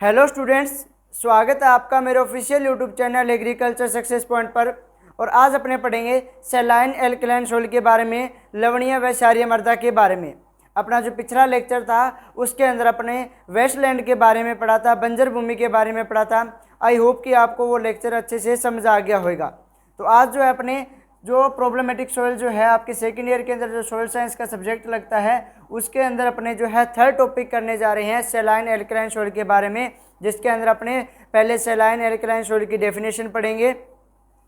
Hello students, स्वागत है आपका मेरे official YouTube channel agriculture success point पर। और आज अपने पढ़ेंगे सैलाइन एल्कलाइन सोइल के बारे में, लवणीय व क्षारीय मृदा के बारे में। अपना जो पिछला लेक्चर था उसके अंदर अपने वेस्टलैंड के बारे में पढ़ा था, बंजर भूमि के बारे में पढ़ा था। आई होप कि आपको वो लेक्चर अच्छे से समझ आ गया होगा। तो आज जो है अपने जो प्रॉब्लमेटिक सोइल जो है आपके सेकेंड ईयर के अंदर जो सोइल साइंस का सब्जेक्ट लगता है उसके अंदर अपने जो है थर्ड टॉपिक करने जा रहे हैं सैलाइन एल्कलाइन सोइल के बारे में, जिसके अंदर अपने पहले सैलाइन एल्कलाइन सोइल की डेफिनेशन पढ़ेंगे।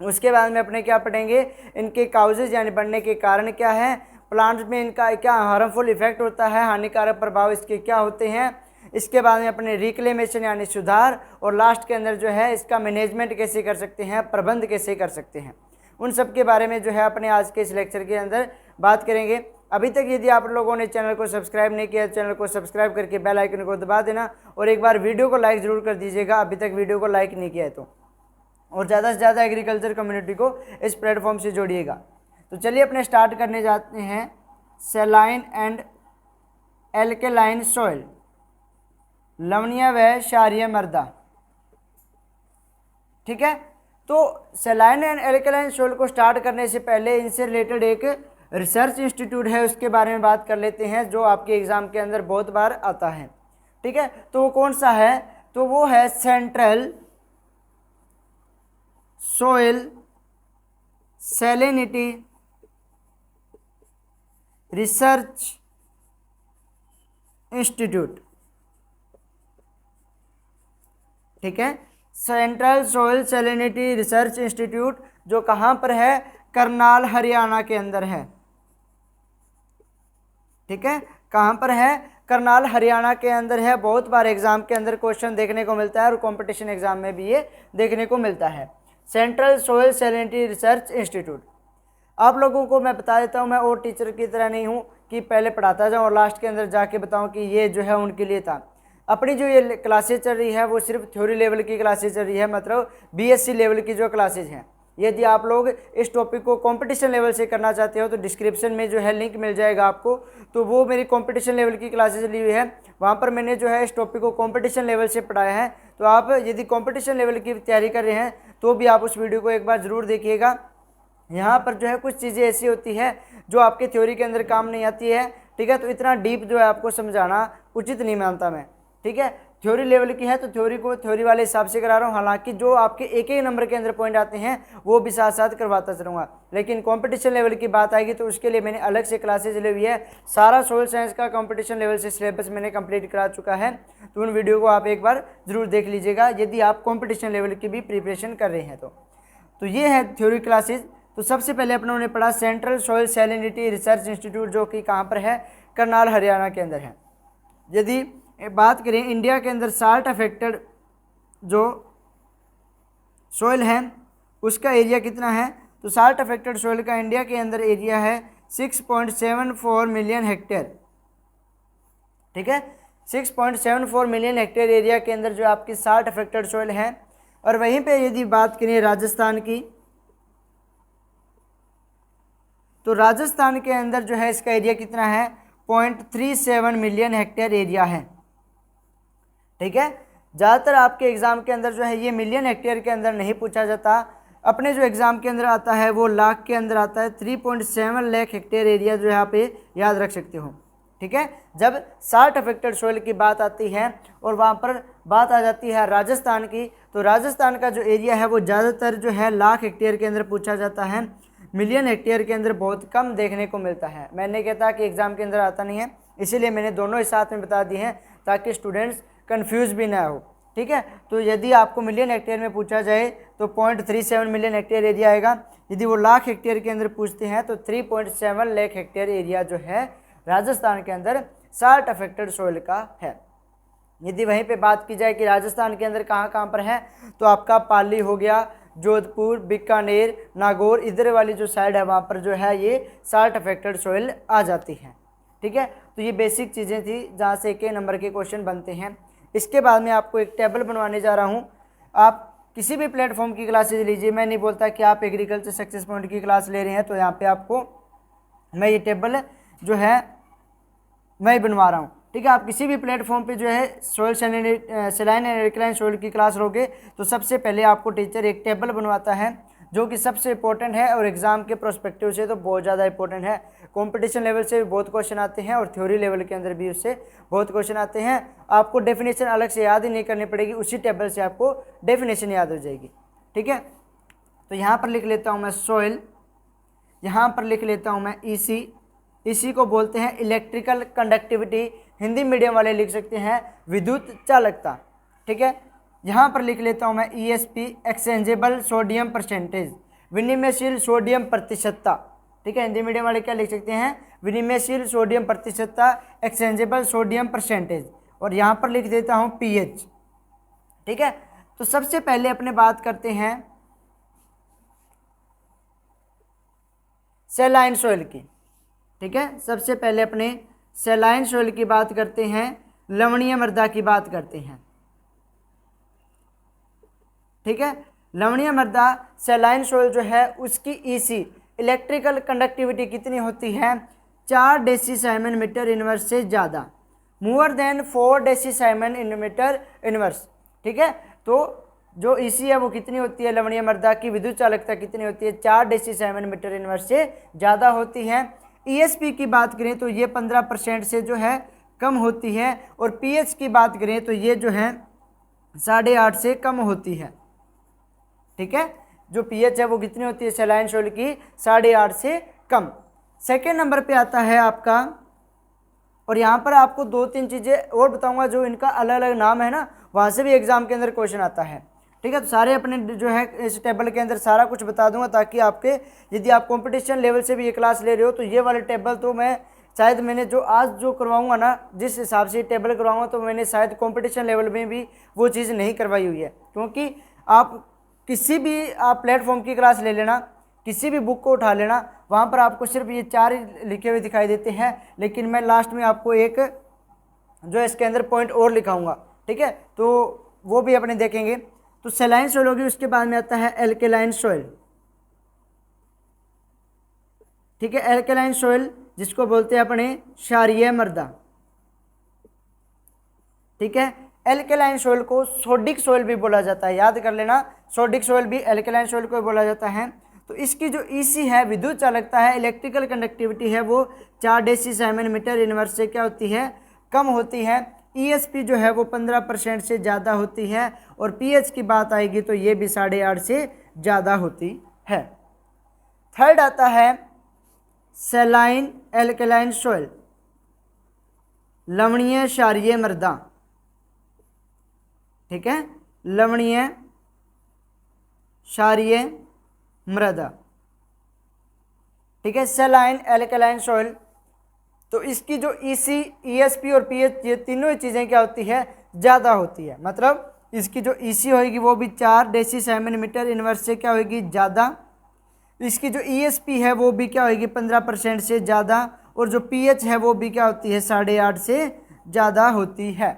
उसके बाद में अपने क्या पढ़ेंगे, इनके काउजेज यानी बढ़ने के कारण क्या है, प्लांट्स में इनका क्या हार्मफुल इफेक्ट होता है, हानिकारक प्रभाव इसके क्या होते हैं। इसके बाद में अपने रिक्लेमेशन यानी सुधार, और लास्ट के अंदर जो है इसका मैनेजमेंट कैसे कर सकते हैं, प्रबंध कैसे कर सकते हैं, उन सब के बारे में जो है अपने आज के इस लेक्चर के अंदर बात करेंगे। अभी तक यदि आप लोगों ने चैनल को सब्सक्राइब नहीं किया, चैनल को सब्सक्राइब करके बेल आइकन को दबा देना, और एक बार वीडियो को लाइक ज़रूर कर दीजिएगा अभी तक वीडियो को लाइक नहीं किया है तो। और ज़्यादा से ज़्यादा एग्रीकल्चर कम्युनिटी को इस प्लेटफॉर्म से जोड़िएगा। तो चलिए अपने स्टार्ट करने जाते हैं सैलाइन एंड एल्कलाइन सोइल, लवणीय व क्षारीय मृदा। ठीक है, तो सैलाइन एंड एल्कलाइन सोइल को स्टार्ट करने से पहले इनसे रिलेटेड एक रिसर्च इंस्टीट्यूट है, उसके बारे में बात कर लेते हैं, जो आपके एग्जाम के अंदर बहुत बार आता है। ठीक है, तो वो कौन सा है, तो वो है central soil salinity research institute. ठीक है, central soil salinity research institute, जो कहाँ पर है, करनाल हरियाणा के अंदर है। ठीक है, कहाँ पर है, करनाल हरियाणा के अंदर है। बहुत बार एग्जाम के अंदर क्वेश्चन देखने को मिलता है और कंपटीशन एग्जाम में भी ये देखने को मिलता है, central soil salinity research institute. आप लोगों को मैं बता देता हूँ, मैं और टीचर की तरह नहीं हूँ कि पहले पढ़ाता जाऊँ और लास्ट के अंदर जाके बताऊँ कि ये जो है उनके लिए था। अपनी जो ये क्लासेज चल रही है वो सिर्फ थ्योरी लेवल की क्लासेज चल रही है, मतलब बीएससी लेवल की जो क्लासेज हैं। यदि आप लोग इस टॉपिक को कंपटीशन लेवल से करना चाहते हो तो डिस्क्रिप्शन में जो है लिंक मिल जाएगा आपको, तो वो मेरी कंपटीशन लेवल की क्लासेज ली हुई है, वहाँ पर मैंने जो है इस टॉपिक को कंपटीशन लेवल से पढ़ाया है। तो आप यदि कंपटीशन लेवल की तैयारी कर रहे हैं तो भी आप उस वीडियो को एक बार ज़रूर देखिएगा। यहाँ पर जो है कुछ चीज़ें ऐसी होती है जो आपके थ्योरी के अंदर काम नहीं आती है। ठीक है, तो इतना डीप जो है आपको समझाना उचित नहीं मानता मैं। ठीक है, थ्योरी लेवल की है तो थ्योरी को थ्योरी वाले हिसाब से करा रहा हूँ, हालांकि जो आपके एक एक नंबर के अंदर पॉइंट आते हैं वो भी साथ साथ करवाता चलूँगा। लेकिन कंपटीशन लेवल की बात आएगी तो उसके लिए मैंने अलग से क्लासेज ली हुई है। सारा सोइल साइंस का कंपटीशन लेवल से सिलेबस मैंने कंप्लीट करा चुका है, तो उन वीडियो को आप एक बार ज़रूर देख लीजिएगा यदि आप कॉम्पिटिशन लेवल की भी प्रिपरेशन कर रहे हैं तो ये है थ्योरी क्लासेज। तो सबसे पहले अपनों ने पढ़ा central soil salinity research institute, जो कि कहाँ पर है, करनाल हरियाणा के अंदर है। यदि बात करें इंडिया के अंदर साल्ट अफेक्टेड जो सोइल है उसका एरिया कितना है, तो साल्ट अफेक्टेड सोइल का इंडिया के अंदर एरिया है 6.74 मिलियन हेक्टेयर। ठीक है, 6.74 मिलियन हेक्टेयर एरिया के अंदर जो आपकी साल्ट अफेक्टेड सोइल है। और वहीं पे यदि बात करें राजस्थान की, तो राजस्थान के अंदर जो है इसका एरिया कितना है, 0.37 मिलियन हेक्टेयर एरिया है। ठीक है, ज़्यादातर आपके एग्ज़ाम के अंदर जो है ये मिलियन हेक्टेयर के अंदर नहीं पूछा जाता, अपने जो एग्ज़ाम के अंदर आता है वो लाख के अंदर आता है। 3.7 लाख हेक्टेयर एरिया जो है यहाँ पे याद रख सकते हो। ठीक है, जब साल्ट अफेक्टेड सोइल की बात आती है और वहाँ पर बात आ जाती है राजस्थान की, तो राजस्थान का जो एरिया है वो ज़्यादातर जो है लाख हेक्टेयर के अंदर पूछा जाता है, मिलियन हेक्टेयर के अंदर बहुत कम देखने को मिलता है। मैंने कहता कि एग्ज़ाम के अंदर आता नहीं है, इसीलिए मैंने दोनों ही साथ में बता दिए हैं ताकि स्टूडेंट्स कंफ्यूज भी ना हो। ठीक है, तो यदि आपको मिलियन हेक्टेयर में पूछा जाए तो 0.37 मिलियन हेक्टेयर एरिया आएगा। यदि वो लाख हेक्टेयर के अंदर पूछते हैं तो 3.7 लाख हेक्टेयर एरिया जो है राजस्थान के अंदर साल्ट अफेक्टेड सोइल का है। यदि वहीं पे बात की जाए कि राजस्थान के अंदर कहाँ कहाँ पर है, तो आपका पाली हो गया, जोधपुर, बीकानेर, नागौर, इधर वाली जो साइड है वहाँ पर जो है ये साल्ट अफेक्टेड सोइल आ जाती है। ठीक है, तो ये बेसिक चीज़ें थी जहाँ से एक नंबर के क्वेश्चन बनते हैं। इसके बाद मैं आपको एक टेबल बनवाने जा रहा हूँ। आप किसी भी प्लेटफॉर्म की क्लासेज लीजिए, मैं नहीं बोलता कि आप एग्रीकल्चर सक्सेस पॉइंट की क्लास ले रहे हैं तो यहाँ पे आपको मैं ये टेबल जो है मैं बनवा रहा हूँ। ठीक है। आप किसी भी प्लेटफॉर्म पे जो है soil saline and alkaline soil की क्लास लोगे तो सबसे पहले आपको टीचर एक टेबल बनवाता है जो कि सबसे इंपॉर्टेंट है और एग्जाम के प्रोस्पेक्टिव से तो बहुत ज़्यादा इंपॉर्टेंट है। कंपटीशन लेवल से भी बहुत क्वेश्चन आते हैं और थ्योरी लेवल के अंदर भी उससे बहुत क्वेश्चन आते हैं। आपको डेफिनेशन अलग से याद ही नहीं करनी पड़ेगी, उसी टेबल से आपको डेफिनेशन याद हो जाएगी। ठीक है, तो यहाँ पर लिख लेता हूँ मैं सोइल, यहाँ पर लिख लेता हूँ मैं ईसी। इसी को बोलते हैं इलेक्ट्रिकल कंडक्टिविटी, हिंदी मीडियम वाले लिख सकते हैं विद्युत चालकता। ठीक है, यहाँ पर लिख लेता हूँ मैं ESP एक्सचेंजेबल सोडियम परसेंटेज, विनिमयशील सोडियम प्रतिशतता। ठीक है, हिंदी मीडियम वाले क्या लिख सकते हैं, विनिमयशील सोडियम प्रतिशतता, एक्सचेंजेबल सोडियम परसेंटेज। और यहाँ पर लिख देता हूँ pH। ठीक है, तो सबसे पहले अपने बात करते हैं सैलाइन सोइल की। ठीक है, सबसे पहले अपने सैलाइन सोइल की बात करते हैं, लवणीय मृदा की बात करते हैं। ठीक है, लवणीय मृदा सैलाइन सोइल जो है उसकी EC इलेक्ट्रिकल कंडक्टिविटी कितनी होती है, 4 डेसीसाइमन मीटर इनवर्स से ज़्यादा, मोर देन 4 डेसीसाइमन मीटर इनवर्स। ठीक है, तो जो EC है वो कितनी होती है, लवणीय मृदा की विद्युत चालकता कितनी होती है, 4 डेसीसाइमन मीटर इनवर्स से ज़्यादा होती है। ESP की बात करें तो ये 15% से जो है कम होती है, और pH की बात करें तो ये जो है 8.5 से कम होती है। ठीक है, जो pH है वो कितनी होती है सैलाइन सोइल की, 8.5 से कम। सेकेंड नंबर पे आता है आपका, और यहाँ पर आपको 2-3 चीज़ें और बताऊंगा जो इनका अलग अलग नाम है ना, वहाँ से भी एग्जाम के अंदर क्वेश्चन आता है। ठीक है, तो सारे अपने जो है इस टेबल के अंदर सारा कुछ बता दूंगा, ताकि आपके यदि आप कंपटीशन लेवल से भी ये क्लास ले रहे हो तो ये वाले टेबल तो मैं शायद मैंने जो आज जो करवाऊंगा ना, जिस हिसाब से टेबल करवाऊंगा तो मैंने शायद कंपटीशन लेवल में भी वो चीज़ नहीं करवाई हुई है। क्योंकि आप किसी भी आप प्लेटफॉर्म की क्लास ले लेना, किसी भी बुक को उठा लेना, वहाँ पर आपको सिर्फ ये 4 ही लिखे हुए दिखाई देते हैं, लेकिन मैं लास्ट में आपको एक जो इसके अंदर पॉइंट और लिखाऊंगा। ठीक है, तो वो भी अपने देखेंगे। तो सैलाइन सोइल होगी, उसके बाद में आता है एल्केलाइन सोइल। ठीक है, एल्केलाइन सोइल जिसको बोलते हैं अपने क्षारीय मृदा। ठीक है, एल्केलाइन सोइल को सोडिक सोइल भी बोला जाता है, याद कर लेना, सोडिक सोइल भी एल्केलाइन सोइल को बोला जाता है। तो इसकी जो EC है विद्युत चालकता है, इलेक्ट्रिकल कंडक्टिविटी है, वो 4 डेसीसाइमन मीटर इनवर्स से क्या होती है, कम होती है। ESP जो है वो 15% से ज़्यादा होती है, और pH की बात आएगी तो ये भी 8.5 से ज़्यादा होती है। थर्ड आता है सैलाइन एल्कलाइन सोइल, लवणीय क्षारीय मृदा। ठीक है, लवणीय क्षारीय मृदा। ठीक है, सैलाइन एल्कलाइन सोइल, तो इसकी जो EC ESP और pH ये तीनों ही चीज़ें क्या होती है, ज़्यादा होती है। मतलब इसकी जो EC होगी वो भी 4 डेसीसाइमन मीटर इनवर्स से क्या होगी, ज़्यादा। इसकी जो ESP है वो भी क्या होगी, 15% से ज़्यादा, और जो pH है वो भी क्या होती है, 8.5 से ज़्यादा होती है।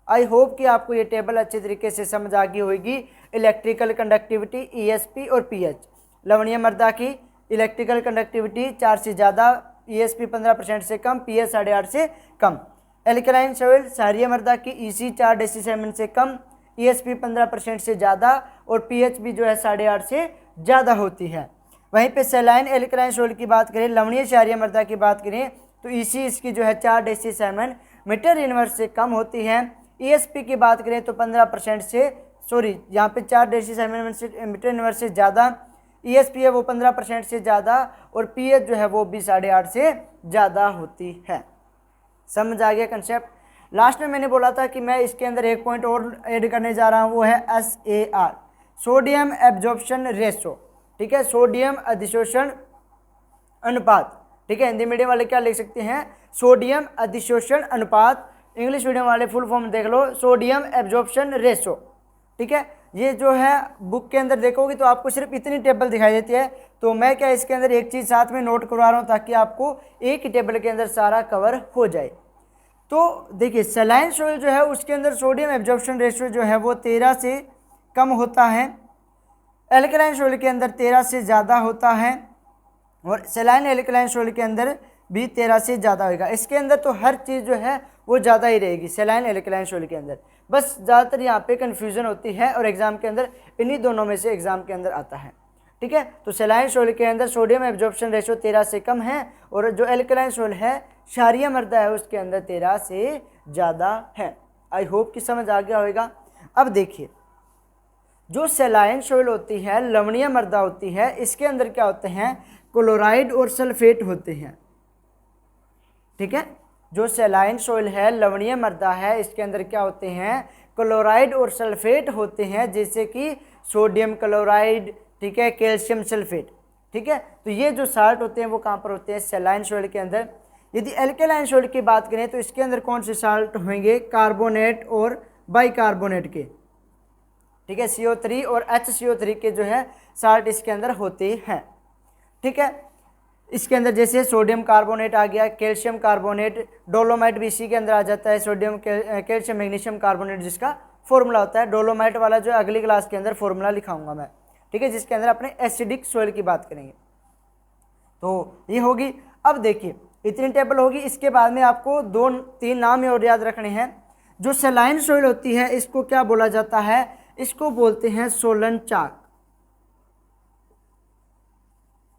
आई होप कि आपको ये टेबल अच्छे तरीके से समझ आ गई होगी। इलेक्ट्रिकल कंडक्टिविटी, ESP और pH। लवणीय मृदा की इलेक्ट्रिकल कंडक्टिविटी 4 से ज़्यादा, ESP 15% से कम, pH 8.5 से कम। एल्कलाइन सोइल क्षारीय मृदा की EC 4 डेसीसाइमन से कम, ESP 15% से ज़्यादा, और pH भी जो है 8.5 से ज़्यादा होती है। वहीं पे सैलाइन एल्कलाइन सोइल की बात करें, लवणीय क्षारीय मृदा की बात करें तो EC इसकी जो है 4 डेसीसाइमन मीटर इनवर्स से कम होती है। ESP की बात करें तो 15% से, सॉरी यहाँ पे 4 डेसीसाइमन मीटर इनवर्स से ज़्यादा, ESP है वो 15% से ज़्यादा, और pH जो है वो भी 8.5 से ज़्यादा होती है। समझ आ गया कंसेप्ट। लास्ट में मैंने बोला था कि मैं इसके अंदर एक पॉइंट और ऐड करने जा रहा हूँ, वो है SAR, सोडियम एब्जॉर्प्शन रेशो। ठीक है, सोडियम अधिशोषण अनुपात। ठीक है, हिंदी मीडियम वाले क्या लिख सकते हैं, सोडियम अधिशोषण अनुपात। इंग्लिश मीडियम वाले फुल फॉर्म देख लो, सोडियम एब्जॉर्प्शन रेशो। ठीक है, ये जो है बुक के अंदर देखोगे तो आपको सिर्फ इतनी टेबल दिखाई देती है, तो मैं क्या इसके अंदर एक चीज़ साथ में नोट करवा रहा हूँ ताकि आपको एक ही टेबल के अंदर सारा कवर हो जाए। तो देखिए सैलाइन सोइल जो है उसके अंदर सोडियम एब्जॉर्प्शन रेशियो जो है वो 13 से कम होता है, एल्कलाइन सोइल के अंदर 13 से ज़्यादा होता है, और सैलाइन एल्कलाइन सोइल के अंदर भी 13 से ज़्यादा होगा। इसके अंदर तो हर चीज़ जो है वो ज़्यादा ही रहेगी सेलाइन एल्कलाइन सॉइल के अंदर। बस ज़्यादातर यहाँ पे कन्फ्यूज़न होती है और एग्ज़ाम के अंदर इन्हीं दोनों में से एग्ज़ाम के अंदर आता है। ठीक है, तो सेलाइन सॉइल के अंदर सोडियम एब्जॉर्प्शन रेशो 13 से कम है और जो एल्कलाइन सॉइल है क्षारीय मृदा है उसके अंदर 13 से ज़्यादा है। आई होप कि समझ आ गया होगा। अब देखिए, जो सेलाइन सॉइल होती है, लवणीय मृदा होती है, इसके अंदर क्या होते हैं, क्लोराइड और सल्फेट होते हैं। ठीक है, जो सेलाइन सॉइल है, लवणीय मृदा है, इसके अंदर क्या होते हैं, क्लोराइड और सल्फेट होते हैं, जैसे कि सोडियम क्लोराइड, ठीक है, कैल्शियम सल्फेट। ठीक है, तो ये जो साल्ट होते हैं वो कहाँ पर होते हैं, सेलाइन सॉइल के अंदर। यदि एल्कलाइन सॉइल की बात करें तो इसके अंदर कौन से साल्ट होंगे, कार्बोनेट और बाइकार्बोनेट के। ठीक है, CO3 और HCO3 के जो है साल्ट इसके अंदर होते हैं। ठीक है, इसके अंदर जैसे सोडियम कार्बोनेट आ गया, कैल्शियम कार्बोनेट, डोलोमाइट भी इसी के अंदर आ जाता है, सोडियम कैल्शियम मैग्नीशियम कार्बोनेट, जिसका फॉर्मूला होता है डोलोमाइट वाला, जो अगली क्लास के अंदर फॉर्मूला लिखाऊंगा मैं। ठीक है, जिसके अंदर अपने एसिडिक सॉइल की बात करेंगे। तो ये होगी। अब देखिए, इतनी टेबल होगी। इसके बाद में आपको 2-3 नाम और याद रखने हैं। जो सेलाइन सॉइल होती है इसको क्या बोला जाता है, इसको बोलते हैं सोलन चाक।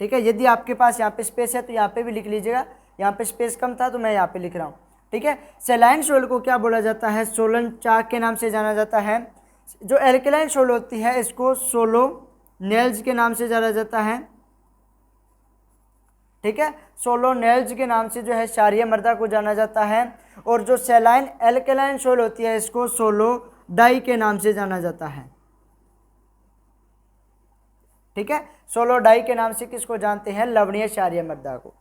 ठीक है, यदि आपके पास यहाँ पे स्पेस है तो यहाँ पे भी लिख लीजिएगा, यहाँ पे स्पेस कम था तो मैं यहाँ पे लिख रहा हूँ। ठीक है, सेलाइन सॉइल को क्या बोला जाता है, सोलन चाक के नाम से जाना जाता है। जो एल्कलाइन सॉइल होती है इसको सोलो नेल्स के नाम से जाना जाता है। ठीक है, सोलो नेल्स के नाम से जो है क्षारीय मृदा को जाना जाता है। और जो सेलाइन एल्कलाइन सॉइल होती है इसको सोलो डाई के नाम से जाना जाता है। ठीक है, सोलो डाई के नाम से किसको जानते हैं, लवणीय क्षारीय मृदा को।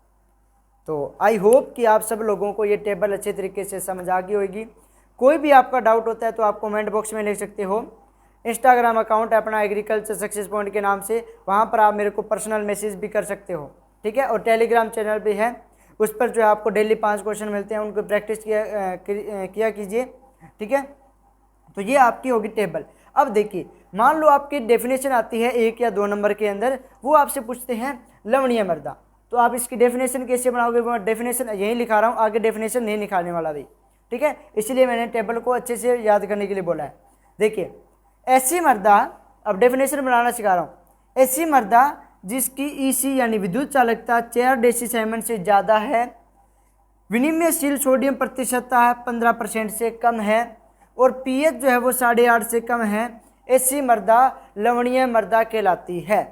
तो आई होप कि आप सब लोगों को ये टेबल अच्छे तरीके से समझ आ गई होगी। कोई भी आपका डाउट होता है तो आप कमेंट बॉक्स में लिख सकते हो। इंस्टाग्राम अकाउंट है अपना एग्रीकल्चर सक्सेस पॉइंट के नाम से, वहाँ पर आप मेरे को पर्सनल मैसेज भी कर सकते हो। ठीक है, और टेलीग्राम चैनल भी है, उस पर जो है आपको डेली 5 क्वेश्चन मिलते हैं, उनको प्रैक्टिस किया कीजिए। ठीक है, तो ये आपकी होगी टेबल। अब देखिए, मान लो आपकी डेफिनेशन आती है 1 या 2 नंबर के अंदर, वो आपसे पूछते हैं लवणीय मृदा, तो आप इसकी डेफिनेशन कैसे बनाओगे, वो डेफिनेशन यहीं लिखा रहा हूँ, आगे डेफिनेशन नहीं निकालने वाला भाई। ठीक है, इसलिए मैंने टेबल को अच्छे से याद करने के लिए बोला है। देखिए, ऐसी मृदा, अब डेफिनेशन बनाना सिखा रहा हूँ, ऐसी मृदा जिसकी EC यानी विद्युत चालकता 4 डेसीसाइमन से ज़्यादा है, विनिमयशील सोडियम प्रतिशतता 15% से कम है और pH जो है वो 8.5 से कम है, ऐसी मृदा लवणीय मृदा कहलाती है।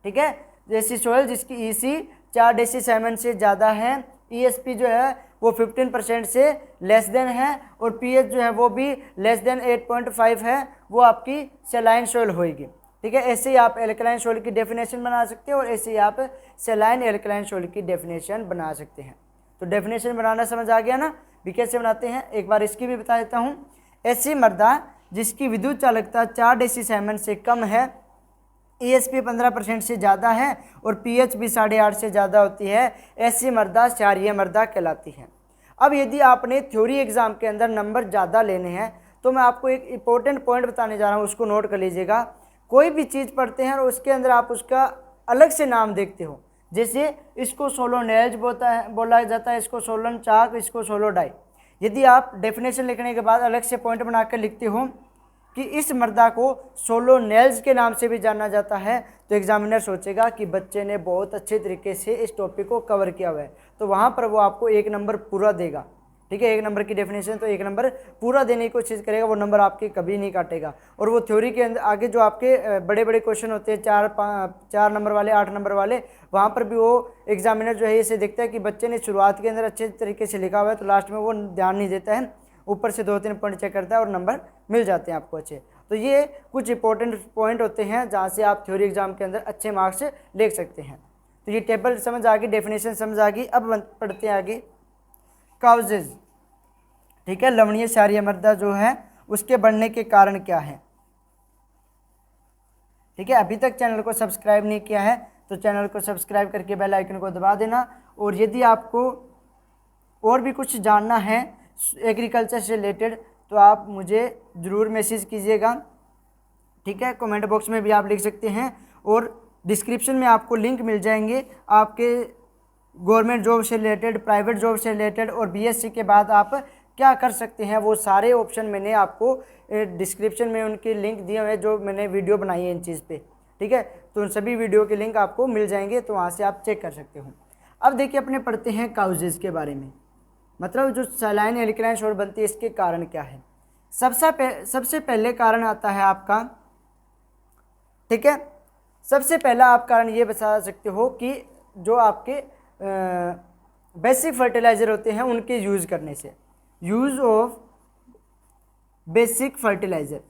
ठीक है, जैसी सॉइल जिसकी EC 4 डेसीसाइमन से ज़्यादा है, ESP जो है वो 15% से लेस देन है और pH जो है वो भी लेस देन 8.5 है, वो आपकी सेलाइन सॉइल होगी। ठीक है, ऐसे ही आप एल्कलाइन सॉइल की डेफिनेशन बना सकते हो और ऐसे ही आप सेलाइन एल्कलाइन सॉइल की डेफिनेशन बना सकते हैं। तो डेफिनेशन बनाना समझ आ गया ना, भी कैसे बनाते हैं, एक बार इसकी भी बता देता हूँ। ऐसी मृदा जिसकी विद्युत चालकता 4 डेसीसाइमन से कम है, ESP 15% से ज़्यादा है और pH भी 8.5 से ज़्यादा होती है, ऐसी मृदा क्षारीय मृदा कहलाती है। अब यदि आपने थ्योरी एग्जाम के अंदर नंबर ज़्यादा लेने हैं तो मैं आपको एक इंपॉर्टेंट पॉइंट बताने जा रहा हूँ, उसको नोट कर लीजिएगा। कोई भी चीज़ पढ़ते हैं और उसके अंदर आप उसका अलग से नाम देखते हो, जैसे इसको सोलो नेल्स बोला जाता है, इसको सोलन चाक, इसको सोलो डाई। यदि आप डेफिनेशन लिखने के बाद अलग से पॉइंट बनाकर लिखते हो कि इस मृदा को सोलो नेल्स के नाम से भी जाना जाता है, तो एग्जामिनर सोचेगा कि बच्चे ने बहुत अच्छे तरीके से इस टॉपिक को कवर किया हुआ है, तो वहाँ पर वो आपको 1 नंबर पूरा देगा। ठीक है, 1 नंबर की डेफिनेशन तो 1 नंबर पूरा देने की कोशिश करेगा, वो नंबर आपके कभी नहीं काटेगा। और वो थ्योरी के अंदर आगे जो आपके बड़े बड़े क्वेश्चन होते हैं 4 नंबर वाले, 8 नंबर वाले, वहाँ पर भी वो एग्जामिनर जो है इसे देखता है कि बच्चे ने शुरुआत के अंदर अच्छे तरीके से लिखा हुआ है, तो लास्ट में वो ध्यान नहीं देता है, ऊपर से 2-3 पॉइंट चेक करता है और नंबर मिल जाते हैं आपको अच्छे। तो ये कुछ इंपॉर्टेंट पॉइंट होते हैं जहाँ से आप थ्योरी एग्जाम के अंदर अच्छे मार्क्स ले सकते हैं। तो ये टेबल समझ आ गई, डेफिनेशन समझ आ गई। अब पढ़ते हैं आगे काउजेज। ठीक है, लवणीय क्षारीय मृदा जो है उसके बढ़ने के कारण क्या है। ठीक है, अभी तक चैनल को सब्सक्राइब नहीं किया है तो चैनल को सब्सक्राइब करके बेल आइकन को दबा देना। और यदि आपको और भी कुछ जानना है एग्रीकल्चर से रिलेटेड तो आप मुझे ज़रूर मैसेज कीजिएगा। ठीक है, कमेंट बॉक्स में भी आप लिख सकते हैं और डिस्क्रिप्शन में आपको लिंक मिल जाएंगे आपके गवर्नमेंट जॉब से रिलेटेड, प्राइवेट जॉब से रिलेटेड, और बीएससी के बाद आप क्या कर सकते हैं, वो सारे ऑप्शन मैंने आपको डिस्क्रिप्शन में उनके लिंक दिए हुए हैं, जो मैंने वीडियो बनाई है इन चीज़ पे, ठीक है। तो उन सभी वीडियो के लिंक आपको मिल जाएंगे, तो वहाँ से आप चेक कर सकते हो। अब देखिए अपने पढ़ते हैं काउजेज़ के बारे में, मतलब जो सलाइन एल्कलाइन सोल बनती है इसके कारण क्या है। सबसे पहले कारण आता है आपका, ठीक है, सबसे पहला आप कारण ये बता सकते हो कि जो आपके बेसिक फर्टिलाइज़र होते हैं उनके यूज़ करने से, यूज़ ऑफ बेसिक फर्टिलाइज़र,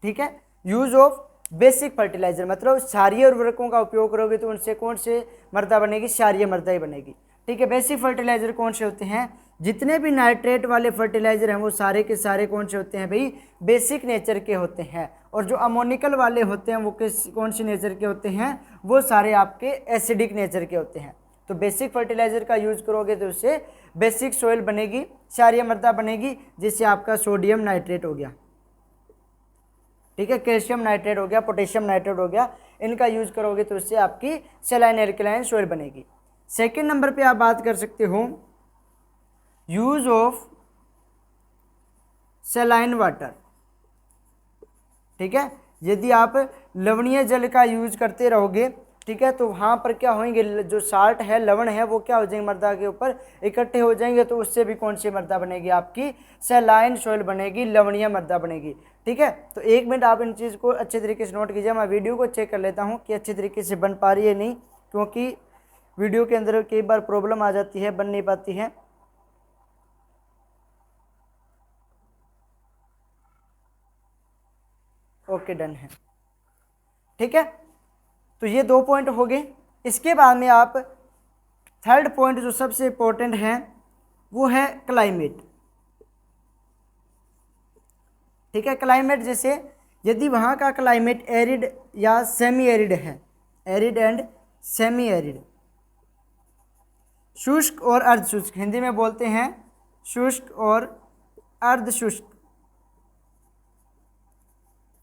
ठीक है, यूज़ ऑफ बेसिक फर्टिलाइज़र मतलब क्षारीय उर्वरकों का उपयोग करोगे तो उनसे कौन से मृदा बनेगी, क्षारीय मृदा ही बनेगी, ठीक है। बेसिक फर्टिलाइज़र कौन से होते हैं, जितने भी नाइट्रेट वाले फर्टिलाइज़र हैं वो सारे के सारे कौन से होते हैं भाई, बेसिक नेचर के होते हैं, और जो अमोनिकल वाले होते हैं वो कौन से नेचर के होते हैं, वो सारे आपके एसिडिक नेचर के होते हैं। तो बेसिक फर्टिलाइज़र का यूज़ करोगे तो उससे बेसिक सोइल बनेगी, क्षारीय मृदा बनेगी, जिससे आपका सोडियम नाइट्रेट हो गया, ठीक है, कैल्शियम नाइट्रेट हो गया, पोटेशियम नाइट्रेट हो गया, इनका यूज़ करोगे तो उससे आपकी सलाइन एल्कलाइन सोइल बनेगी। सेकंड नंबर पे आप बात कर सकते हो यूज़ ऑफ सलाइन वाटर, ठीक है। यदि आप लवणीय जल का यूज करते रहोगे, ठीक है, तो वहाँ पर क्या होंगे, जो साल्ट है, लवण है, वो क्या हो जाएंगे, मृदा के ऊपर इकट्ठे हो जाएंगे, तो उससे भी कौन सी मृदा बनेगी, आपकी सलाइन सोइल बनेगी, लवणीय मृदा बनेगी, ठीक है। तो एक मिनट आप इन चीज़ को अच्छे तरीके से नोट कीजिए, मैं वीडियो को चेक कर लेता हूँ कि अच्छे तरीके से बन पा रही है नहीं, क्योंकि वीडियो के अंदर कई बार प्रॉब्लम आ जाती है, बन नहीं पाती है। ओके, डन है, ठीक है। तो ये 2 पॉइंट हो गए। इसके बाद में आप थर्ड पॉइंट जो सबसे इम्पोर्टेंट है वो है क्लाइमेट, ठीक है। क्लाइमेट जैसे यदि वहाँ का क्लाइमेट एरिड या सेमी एरिड है, एरिड एंड सेमी एरिड, शुष्क और अर्ध शुष्क, हिंदी में बोलते हैं शुष्क और अर्ध शुष्क,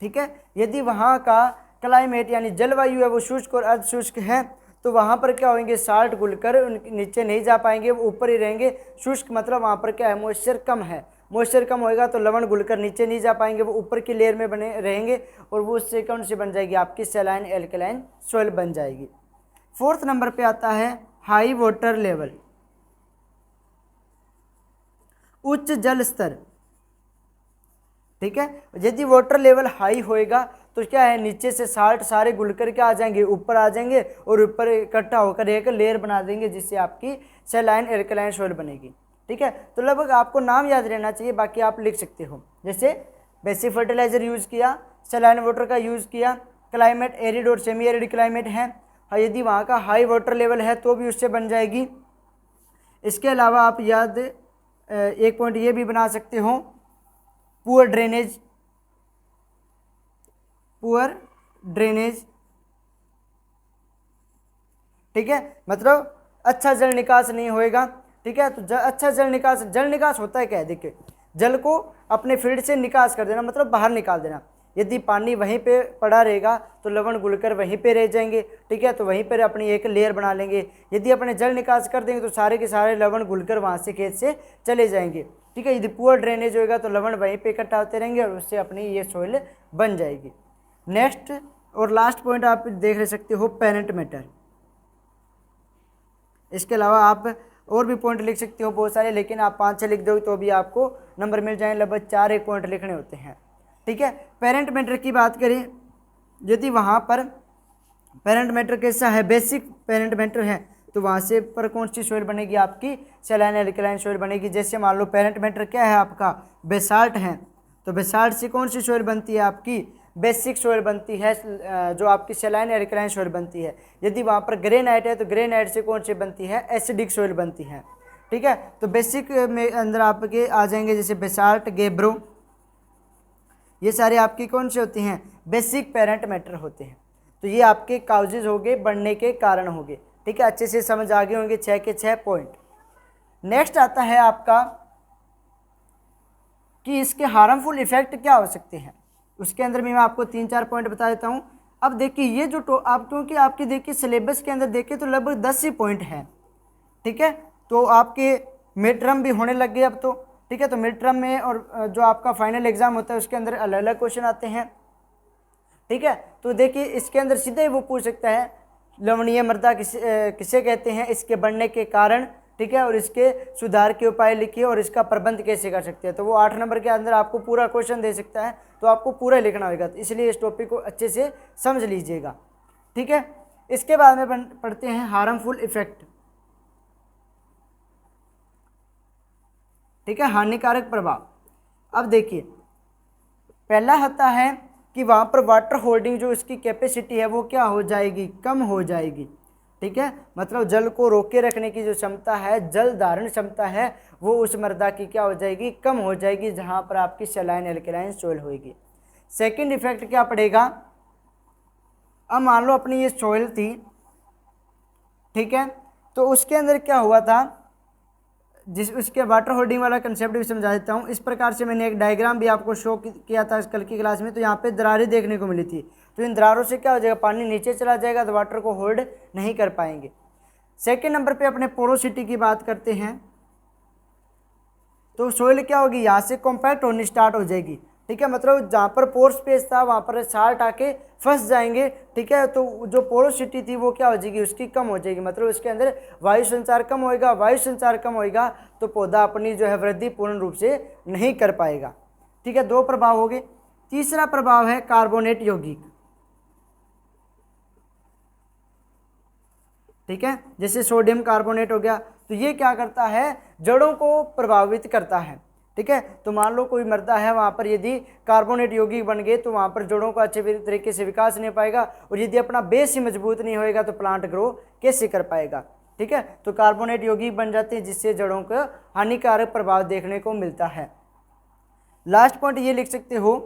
ठीक है। यदि वहाँ का क्लाइमेट यानी जलवायु है वो शुष्क और अर्ध शुष्क है, तो वहाँ पर क्या होंगे, साल्ट घुलकर नीचे नहीं जा पाएंगे, वो ऊपर ही रहेंगे। शुष्क मतलब वहाँ पर क्या है, मॉइस्चर कम है, मॉइस्चर कम होएगा तो लवण घुलकर नीचे नहीं जा पाएंगे, वो ऊपर की लेयर में बने रहेंगे, और वो उससे कौन सी बन जाएगी, आपकी सलाइन एल्कलाइन सोइल बन जाएगी। फोर्थ नंबर पे आता है हाई वाटर लेवल, उच्च जल स्तर, ठीक है। यदि वाटर लेवल हाई होएगा तो क्या है, नीचे से साल्ट सारे घुल कर के आ जाएंगे, ऊपर आ जाएंगे, और ऊपर इकट्ठा होकर एक लेयर बना देंगे, जिससे आपकी सलाइन एल्कलाइन सोइल बनेगी, ठीक है। तो लगभग आपको नाम याद रहना चाहिए, बाकी आप लिख सकते हो, जैसे बेसिक फर्टिलाइजर यूज़ किया, सलाइन वाटर का यूज़ किया, क्लाइमेट एरिड और सेमी एरिड क्लाइमेट है, यदि वहाँ का हाई वाटर लेवल है तो भी उससे बन जाएगी। इसके अलावा आप याद एक पॉइंट ये भी बना सकते हो, पुअर ड्रेनेज, पुअर ड्रेनेज, ठीक है, मतलब अच्छा जल निकास नहीं होएगा, ठीक है। तो अच्छा जल निकास होता है क्या है, देखिए जल को अपने फील्ड से निकास कर देना, मतलब बाहर निकाल देना। यदि पानी वहीं पे पड़ा रहेगा तो लवण घुलकर वहीं पे रह जाएंगे, ठीक है, तो वहीं पर अपनी एक लेयर बना लेंगे। यदि अपने जल निकास कर देंगे तो सारे के सारे लवण घुलकर वहाँ से खेत से चले जाएंगे, ठीक है। यदि पुअर ड्रेनेज होएगा तो लवण वहीं पे इकट्ठा होते रहेंगे और उससे अपनी ये सोइल बन जाएगी। नेक्स्ट और लास्ट पॉइंट आप देख सकते हो पेरेंट मैटर। इसके अलावा आप और भी पॉइंट लिख सकते हो बहुत सारे, लेकिन आप 5-6 लिख दोगे तो भी आपको नंबर मिल जाए, लगभग 4 एक पॉइंट लिखने होते हैं, ठीक है। पेरेंट मैटर की बात करें, यदि वहाँ पर पेरेंट मैटर कैसा है, बेसिक पेरेंट मैटर है, तो वहाँ से पर कौन सी सोइल बनेगी, आपकी सलाइन एल्कलाइन सोइल बनेगी। जैसे मान लो पेरेंट मैटर क्या है आपका, बेसाल्ट है, तो बेसाल्ट से कौन सी सोइल बनती है, आपकी बेसिक सोइल बनती है, जो आपकी सलाइन एल्कलाइन सोइल बनती है। यदि वहाँ पर ग्रेनाइट है तो ग्रेनाइट से कौन सी बनती है, एसिडिक सोइल बनती है, ठीक है। तो बेसिक में अंदर आपके आ जाएंगे जैसे बेसाल्ट, गेब्रो, ये सारे आपकी कौन से होती हैं, बेसिक पेरेंट मैटर होते हैं। तो ये आपके काउजेज हो गए, बढ़ने के कारण हो गए, ठीक है। अच्छे से समझ आ गए होंगे 6 के 6 पॉइंट। नेक्स्ट आता है आपका कि इसके हार्मफुल इफेक्ट क्या हो सकते हैं, उसके अंदर भी मैं आपको 3-4 पॉइंट बता देता हूँ। अब देखिए ये जो आप क्योंकि आपकी देखिए सिलेबस के अंदर देखिए तो लगभग 10 ही पॉइंट हैं, ठीक है। तो आपके मिड टर्म भी होने लग गए अब तो, ठीक है। तो मिड टर्म में और जो आपका फाइनल एग्जाम होता है उसके अंदर अलग अलग क्वेश्चन आते हैं, ठीक है। तो देखिए इसके अंदर सीधे वो पूछ सकता है लवणीय मृदा किसे कहते हैं, इसके बढ़ने के कारण, ठीक है, और इसके सुधार के उपाय लिखिए और इसका प्रबंध कैसे कर सकते हैं। तो वो 8 नंबर के अंदर आपको पूरा क्वेश्चन दे सकता है, तो आपको पूरा लिखना होगा। तो इसलिए इस टॉपिक को अच्छे से समझ लीजिएगा, ठीक है। इसके बाद में पढ़ते हैं हार्मफुल इफेक्ट, ठीक है, हानिकारक प्रभाव। अब देखिए पहला होता है कि वहाँ पर वाटर होल्डिंग जो इसकी कैपेसिटी है वो क्या हो जाएगी, कम हो जाएगी, ठीक है। मतलब जल को रोके रखने की जो क्षमता है, जल धारण क्षमता है, वो उस मृदा की क्या हो जाएगी, कम हो जाएगी, जहाँ पर आपकी सलाइन एल्कलाइन सॉइल होगी। सेकंड इफेक्ट क्या पड़ेगा, अब मान लो अपनी ये सॉइल थी, ठीक है, तो उसके अंदर क्या हुआ था, जिस उसके वाटर होल्डिंग वाला कंसेप्ट भी समझा देता हूँ। इस प्रकार से मैंने एक डायग्राम भी आपको शो किया था कल की क्लास में। तो यहाँ पे दरारें देखने को मिली थी, तो इन दरारों से क्या हो जाएगा, पानी नीचे चला जाएगा, तो वाटर को होल्ड नहीं कर पाएंगे। सेकेंड नंबर पे अपने पोरोसिटी की बात करते हैं। तो सोइल क्या होगी, यहाँ से कॉम्पैक्ट होनी स्टार्ट हो जाएगी, ठीक है। मतलब जहाँ पर पोर स्पेस था वहाँ पर साल्ट आके फंस जाएंगे, ठीक है। तो जो पोरोसिटी थी वो क्या हो जाएगी, उसकी कम हो जाएगी, मतलब उसके अंदर वायु संचार कम होएगा। वायु संचार कम होएगा तो पौधा अपनी जो है वृद्धि पूर्ण रूप से नहीं कर पाएगा, ठीक है। 2 प्रभाव हो गए। तीसरा प्रभाव है कार्बोनेट यौगिक, ठीक है, जैसे सोडियम कार्बोनेट हो गया। तो ये क्या करता है, जड़ों को प्रभावित करता है, ठीक है। तो मान लो कोई मृदा है, वहाँ पर यदि कार्बोनेट यौगिक बन गए तो वहाँ पर जड़ों का अच्छे तरीके से विकास नहीं पाएगा, और यदि अपना बेस ही मजबूत नहीं होएगा तो प्लांट ग्रो कैसे कर पाएगा, ठीक है। तो कार्बोनेट यौगिक बन जाते हैं जिससे जड़ों का हानिकारक प्रभाव देखने को मिलता है। लास्ट पॉइंट ये लिख सकते हो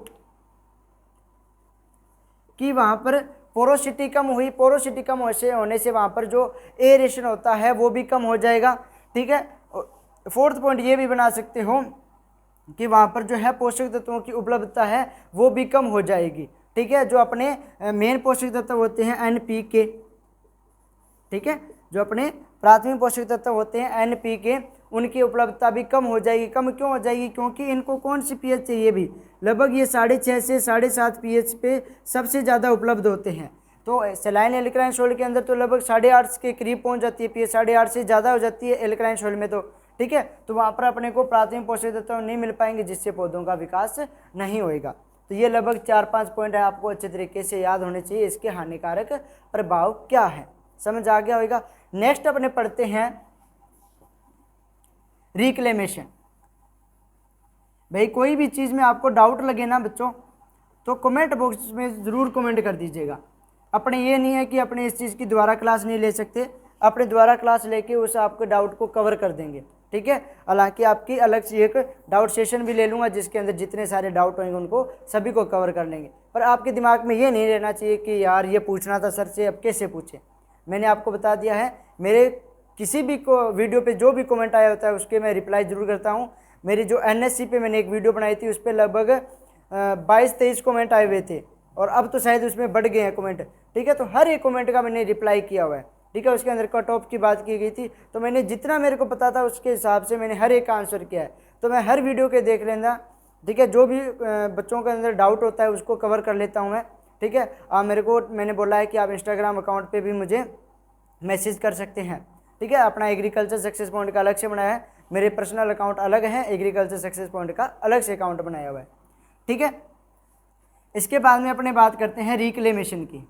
कि वहाँ पर पोरोसिटी कम हुई, पोरोसिटी कम होने से वहाँ पर जो एरेशन होता है वो भी कम हो जाएगा, ठीक है। फोर्थ पॉइंट ये भी बना सकते हो कि वहाँ पर जो है पोषक तत्वों की उपलब्धता है वो भी कम हो जाएगी, ठीक है। जो अपने मेन पोषक तत्व होते हैं NPK, ठीक है, जो अपने प्राथमिक पोषक तत्व होते हैं NPK, उनकी उपलब्धता भी कम हो जाएगी। कम क्यों हो जाएगी, क्योंकि इनको कौन सी pH चाहिए भी, लगभग ये 6.5 से 7.5 pH पे सबसे ज़्यादा उपलब्ध होते हैं। तो सलाइन एल्कलाइन सॉइल के अंदर तो लगभग 8.5 के करीब पहुंच जाती है pH, 8.5 से ज़्यादा हो जाती है एल्कलाइन सॉइल में, तो ठीक है। तो वहाँ पर अपने को प्राथमिक पोषक तत्व नहीं मिल पाएंगे जिससे पौधों का विकास नहीं होएगा। तो ये लगभग 4-5 पॉइंट है, आपको अच्छे तरीके से याद होने चाहिए, इसके हानिकारक प्रभाव क्या है, समझ आ गया होगा। नेक्स्ट अपने पढ़ते हैं रिक्लेमेशन। भाई कोई भी चीज़ में आपको डाउट लगे ना बच्चों, तो कमेंट बॉक्स में ज़रूर कमेंट कर दीजिएगा। अपने ये नहीं है कि अपने इस चीज़ की दोबारा क्लास नहीं ले सकते, अपने दोबारा क्लास लेके उस आपके डाउट को कवर कर देंगे, ठीक है। हालांकि आपकी अलग से एक डाउट सेशन भी ले लूँगा जिसके अंदर जितने सारे डाउट होंगे उनको सभी को कवर कर लेंगे। पर आपके दिमाग में ये नहीं रहना चाहिए कि यार ये पूछना था सर से, अब कैसे पूछे। मैंने आपको बता दिया है, मेरे किसी भी वीडियो पे जो भी कमेंट आया होता है उसके मैं रिप्लाई ज़रूर करता हूँ। मेरी जो NSC पे मैंने एक वीडियो बनाई थी उस पर लगभग 22-23 कमेंट आए हुए थे, और अब तो शायद उसमें बढ़ गए हैं कमेंट, ठीक है। तो हर एक कमेंट का मैंने रिप्लाई किया हुआ है, ठीक है। उसके अंदर कट ऑफ की बात की गई थी, तो मैंने जितना मेरे को पता था उसके हिसाब से मैंने हर एक का आंसर किया है। तो मैं हर वीडियो के देख लेना, ठीक है। जो भी बच्चों के अंदर डाउट होता है उसको कवर कर लेता हूँ मैं, ठीक है। मैंने बोला है कि आप इंस्टाग्राम अकाउंट पर भी मुझे मैसेज कर सकते हैं, ठीक है। अपना एग्रीकल्चर सक्सेस पॉइंट का अलग से बनाया है, मेरे पर्सनल अकाउंट अलग है, एग्रीकल्चर सक्सेस पॉइंट का अलग से अकाउंट बनाया हुआ है, ठीक है। इसके बाद में अपने बात करते हैं रिक्लेमेशन की।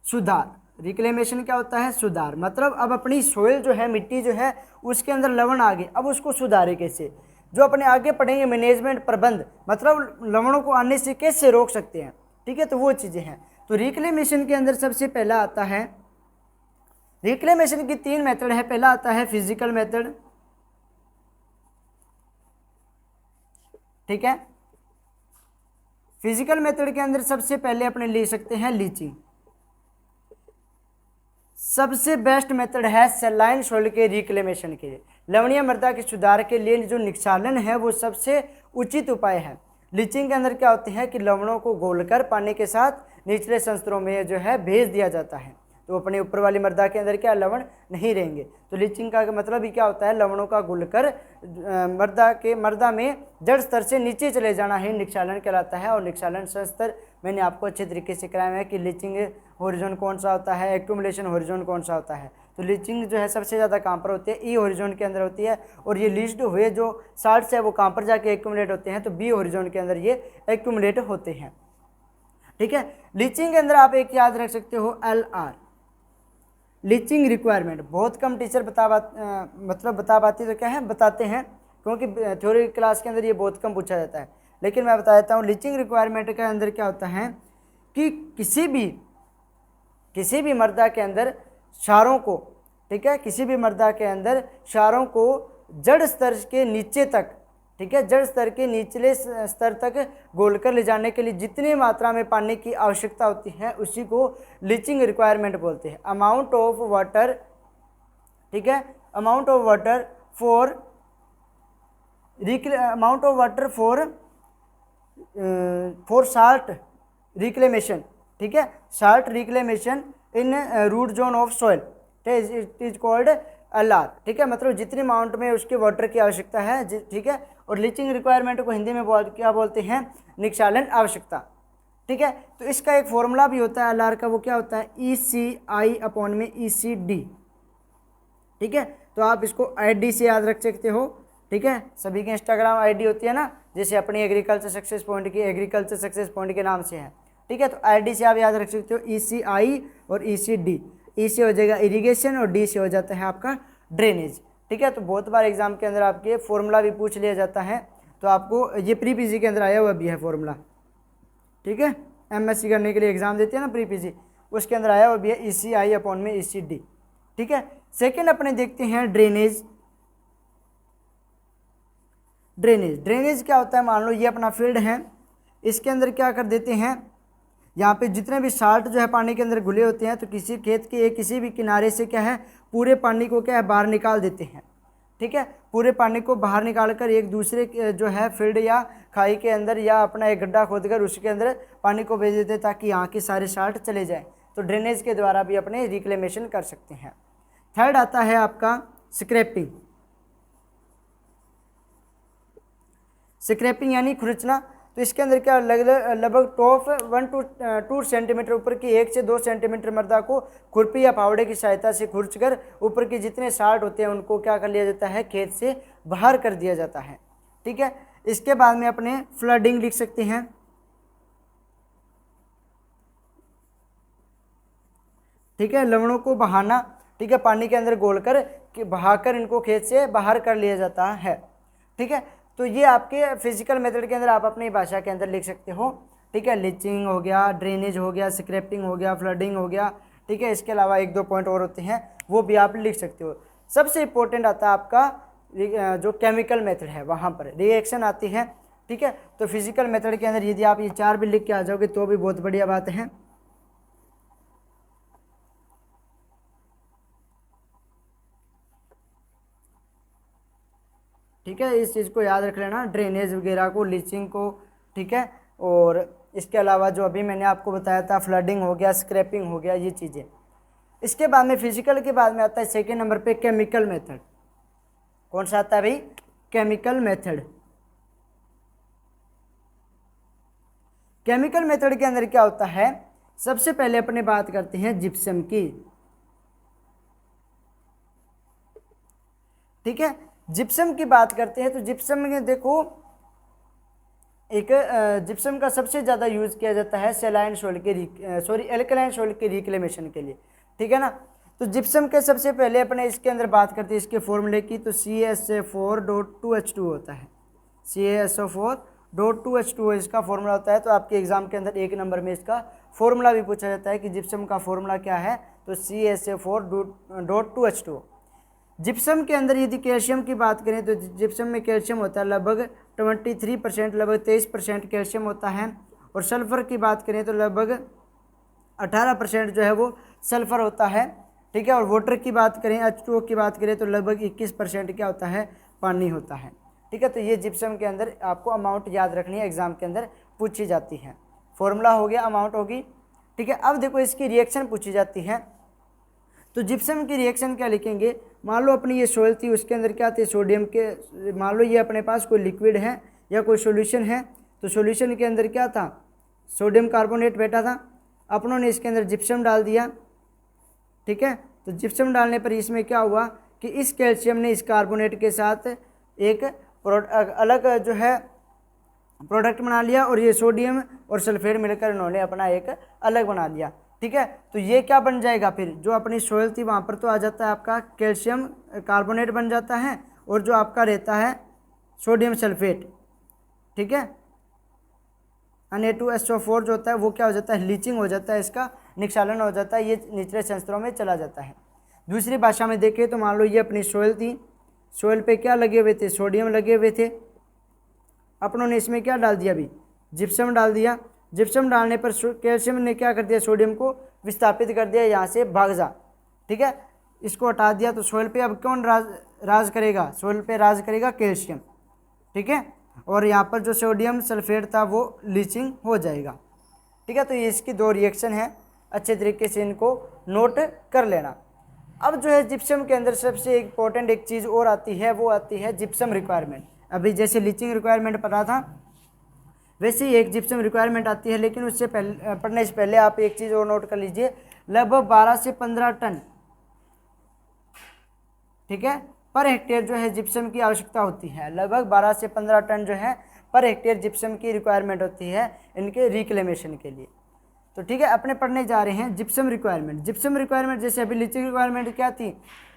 सुधार, रिक्लेमेशन क्या होता है, सुधार। मतलब अब अपनी सोइल जो है, मिट्टी जो है, उसके अंदर लवण आ गए, अब उसको सुधारे कैसे। जो अपने आगे पढ़ेंगे मैनेजमेंट, प्रबंध, मतलब लवणों को आने से कैसे रोक सकते हैं, ठीक है। तो वो चीज़ें हैं। तो रिक्लेमेशन के अंदर सबसे पहला आता है, रिक्लेमेशन की 3 मेथड है। पहला आता है फिजिकल मेथड, ठीक है। फिजिकल मेथड के अंदर सबसे पहले अपने ले सकते हैं लीचिंग। सबसे बेस्ट मेथड है सलाइन सॉइल के रिक्लेमेशन के लिए, लवणीय मृदा के सुधार के लिए जो निक्षालन है वो सबसे उचित उपाय है। लीचिंग के अंदर क्या होते हैं कि लवणों को घोलकर पानी के साथ निचले संस्तरों में जो है भेज दिया जाता है, तो अपने ऊपर वाली मृदा के अंदर क्या लवण नहीं रहेंगे। तो लीचिंग का मतलब ही क्या होता है, लवणों का घुलकर मृदा में जड़ स्तर से नीचे चले जाना ही निक्षालन कहलाता है। और निक्षालन स्तर मैंने आपको अच्छे तरीके से कराया है कि लीचिंग हॉरिजॉन कौन सा होता है, एक्यूमुलेशन हॉरिजॉन कौन सा होता है। तो लीचिंग जो है सबसे ज़्यादा कहाँ पर होती है, ई हॉरिजॉन के अंदर होती है, और ये लीच्ड हुए जो साल्ट्स है वो कहाँ पर जाके एक्यूमुलेट होते हैं, तो बी हॉरिजॉन के अंदर ये एक्यूमुलेट होते हैं। ठीक है, लीचिंग के अंदर आप एक याद रख सकते हो LR, लीचिंग रिक्वायरमेंट। बहुत कम टीचर बता पाती तो क्या है, बताते हैं, क्योंकि थ्योरी क्लास के अंदर ये बहुत कम पूछा जाता है, लेकिन मैं बता देता हूँ। लीचिंग रिक्वायरमेंट के अंदर क्या होता है कि किसी भी मृदा के अंदर क्षारों को, ठीक है, किसी भी मृदा के अंदर क्षारों को जड़ स्तर के नीचे तक, ठीक है, जड़ स्तर के निचले स्तर तक घोलकर ले जाने के लिए जितनी मात्रा में पानी की आवश्यकता होती है उसी को लीचिंग रिक्वायरमेंट बोलते हैं। अमाउंट ऑफ वाटर, ठीक है, amount of water for salt reclamation, ठीक है, salt reclamation in root zone of soil, it is called LR, ठीक है, मतलब जितनी अमाउंट में उसके वाटर की आवश्यकता है, ठीक है। और लीचिंग रिक्वायरमेंट को हिंदी में क्या बोलते हैं, निक्षालन आवश्यकता, ठीक है। तो इसका एक फॉर्मूला भी होता है LR का, वो क्या होता है, ECI/ECD, ठीक है। तो आप इसको ID से याद रख सकते हो, ठीक है। सभी की इंस्टाग्राम ID होती है ना, जैसे अपनी एग्रीकल्चर सक्सेस पॉइंट की एग्रीकल्चर सक्सेस पॉइंट के नाम से है, ठीक है। तो ID से आप याद रख सकते हो ECI और ECD। E से हो जाएगा इरिगेशन और D से हो जाता है आपका ड्रेनेज, ठीक है। तो बहुत बार एग्जाम के अंदर आपके फॉर्मूला भी पूछ लिया जाता है, तो आपको ये प्री पीजी के अंदर आया हुआ भी है फॉर्मूला, ठीक है। MSc करने के लिए एग्जाम देते हैं ना प्री पीजी, उसके अंदर आया हुआ भी है ECI/ECD, ठीक है। सेकेंड अपने देखते हैं ड्रेनेज। ड्रेनेज क्या होता है, मान लो ये अपना फील्ड है, इसके अंदर क्या कर देते हैं, यहाँ पे जितने भी साल्ट जो है पानी के अंदर घुले होते हैं, तो किसी खेत के किसी भी किनारे से क्या है, पूरे पानी को क्या है बाहर निकाल देते हैं, ठीक है। पूरे पानी को बाहर निकाल कर एक दूसरे जो है फील्ड या खाई के अंदर या अपना एक गड्ढा खोदकर उसके अंदर पानी को भेज देते हैं ताकि यहाँ के सारे साल्ट चले जाएँ। तो ड्रेनेज के द्वारा भी अपने रिक्लेमेशन कर सकते हैं। थर्ड आता है आपका स्क्रैपिंग। स्क्रैपिंग यानी खुरचना। तो इसके अंदर क्या लगभग टॉप 1 to 2 सेंटीमीटर ऊपर की 1 से 2 सेंटीमीटर मृदा को खुरपी या फावड़े की सहायता से खुरचकर ऊपर के जितने साल्ट होते हैं उनको क्या कर लिया जाता है, खेत से बाहर कर दिया जाता है, ठीक है। इसके बाद में अपने फ्लडिंग लिख सकते हैं, ठीक है, लवणों को बहाना, ठीक है, पानी के अंदर घोलकर बहाकर इनको खेत से बाहर कर लिया जाता है, ठीक है। तो ये आपके फिजिकल मेथड के अंदर आप अपनी भाषा के अंदर लिख सकते हो, ठीक है। लीचिंग हो गया, ड्रेनेज हो गया, स्क्रैपिंग हो गया, फ्लडिंग हो गया, ठीक है। इसके अलावा 1-2 पॉइंट और होते हैं वो भी आप लिख सकते हो। सबसे इम्पोर्टेंट आता है आपका जो केमिकल मेथड है, वहाँ पर रिएक्शन आती है, ठीक है। तो फिजिकल मेथड के अंदर यदि आप ये 4 भी लिख के आ जाओगे तो भी बहुत बढ़िया बात है, ठीक है। इस चीज़ को याद रख लेना, ड्रेनेज वगैरह को, लीचिंग को, ठीक है। और इसके अलावा जो अभी मैंने आपको बताया था फ्लडिंग हो गया, स्क्रैपिंग हो गया, ये चीज़ें। इसके बाद में फिजिकल के बाद में आता है सेकेंड नंबर पे केमिकल मेथड। कौन सा आता है भाई, केमिकल मेथड। केमिकल मेथड के अंदर क्या होता है, सबसे पहले अपने बात करते हैं जिप्सम की, ठीक है। जिप्सम की बात करते हैं तो जिप्सम में देखो एक जिप्सम का सबसे ज़्यादा यूज़ किया जाता है सैलाइन सॉइल के एल्कलाइन सॉइल के रिक्लेमेशन के लिए, ठीक है ना। तो जिप्सम के सबसे पहले अपने इसके अंदर बात करते हैं इसके फॉर्मूले की, तो CaSO4.2H2 होता है, CaSO4.2H2 इसका फॉर्मूला होता है। तो आपके एग्जाम के अंदर 1 नंबर में इसका फॉर्मूला भी पूछा जाता है कि जिप्सम का फॉर्मूला क्या है, तो CaSO4.2H2। जिप्सम के अंदर यदि कैल्शियम की बात करें तो जिप्सम में कैल्शियम होता है लगभग 23%, लगभग 23% कैल्शियम होता है। और सल्फ़र की बात करें तो लगभग 18% जो है वो सल्फ़र होता है, ठीक है। और वाटर की बात करें, H2O की बात करें तो लगभग 21% क्या होता है, पानी होता है, ठीक है। तो ये जिप्सम के अंदर आपको अमाउंट याद रखनी है, एग्जाम के अंदर पूछी जाती है। फॉर्मूला हो गया, अमाउंट होगी, ठीक है। अब देखो इसकी रिएक्शन पूछी जाती है, तो जिप्सम की रिएक्शन क्या लिखेंगे। मान लो अपनी ये सोइल थी, उसके अंदर क्या थे, सोडियम के, मान लो ये अपने पास कोई लिक्विड है या कोई सॉल्यूशन है, तो सॉल्यूशन के अंदर क्या था, सोडियम कार्बोनेट बैठा था, अपनों ने इसके अंदर जिप्सम डाल दिया, ठीक है। तो जिप्सम डालने पर इसमें क्या हुआ कि इस कैल्शियम ने इस कार्बोनेट के साथ एक अलग जो है प्रोडक्ट बना लिया, और ये सोडियम और सल्फेट मिलकर इन्होंने अपना एक अलग बना लिया, ठीक है। तो ये क्या बन जाएगा, फिर जो अपनी सोइल थी वहाँ पर तो आ जाता है आपका कैल्शियम कार्बोनेट बन जाता है, और जो आपका रहता है सोडियम सल्फेट, ठीक है, Na2SO4 जो होता है वो क्या हो जाता है, लीचिंग हो जाता है, इसका निक्षालन हो जाता है, ये निचले संस्तरों में चला जाता है। दूसरी भाषा में देखें तो मान लो ये अपनी सोइल थी, सोइल पे क्या लगे हुए थे, सोडियम लगे हुए थे, अपनों ने इसमें क्या डाल दिया, अभी जिप्सम डाल दिया। जिप्सम डालने पर कैल्शियम ने क्या कर दिया, सोडियम को विस्थापित कर दिया, यहाँ से भाग जा, ठीक है, इसको हटा दिया। तो सोइल पे अब कौन राज करेगा, सोइल पे राज करेगा कैल्शियम, ठीक है, और यहाँ पर जो सोडियम सल्फेट था वो लीचिंग हो जाएगा, ठीक है। तो ये इसकी दो रिएक्शन है, अच्छे तरीके से इनको नोट कर लेना। अब जो है जिप्सम के अंदर सबसे इम्पोर्टेंट एक चीज़ और आती है, वो आती है जिप्सम रिक्वायरमेंट। अभी जैसे लीचिंग रिक्वायरमेंट पता था, वैसे ही एक जिप्सम रिक्वायरमेंट आती है, लेकिन उससे पहले पढ़ने से पहले आप एक चीज़ और नोट कर लीजिए, लगभग 12 से 15 टन, ठीक है, पर हेक्टेयर जो है जिप्सम की आवश्यकता होती है। लगभग 12 से 15 टन जो है पर हेक्टेयर जिप्सम की रिक्वायरमेंट होती है इनके रिक्लेमेशन के लिए। तो ठीक है, अपने पढ़ने जा रहे हैं जिप्सम रिक्वायरमेंट। जिप्सम रिक्वायरमेंट जैसे अभी लीचिंग रिक्वायरमेंट क्या थी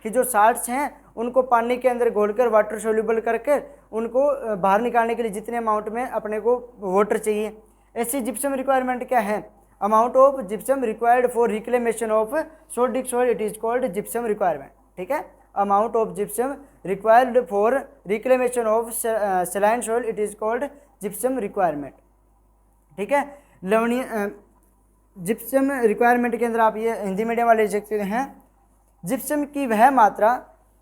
कि जो साल्ट्स हैं उनको पानी के अंदर घोलकर वाटर सोल्यूबल करके उनको बाहर निकालने के लिए जितने अमाउंट में अपने को वाटर चाहिए, ऐसी जिप्सम रिक्वायरमेंट क्या है, amount of gypsum required for reclamation of sodic soil it is called gypsum requirement, ठीक है। Amount of gypsum required for reclamation of saline soil it is called gypsum requirement, ठीक है। लवणीय gypsum requirement के अंदर आप ये हिंदी मीडियम वाले लिख सकते हैं, जिप्सम की वह मात्रा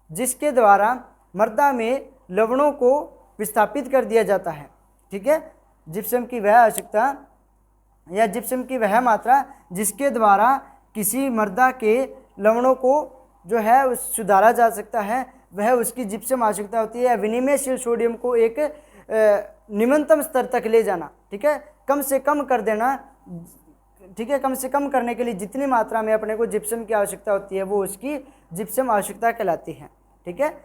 जिसके द्वारा मृदा में लवणों को विस्थापित कर दिया जाता है, ठीक है। जिप्सम की वह आवश्यकता या जिप्सम की वह मात्रा जिसके द्वारा किसी मृदा के लवणों को जो है सुधारा जा सकता है, वह उसकी जिप्सम आवश्यकता होती है। विनिमयशील सोडियम को एक निम्नतम स्तर तक ले जाना, ठीक है, कम से कम कर देना, ठीक है, कम से कम करने के लिए जितनी मात्रा में अपने को जिप्सम की आवश्यकता होती है वो उसकी जिप्सम आवश्यकता कहलाती है, ठीक है।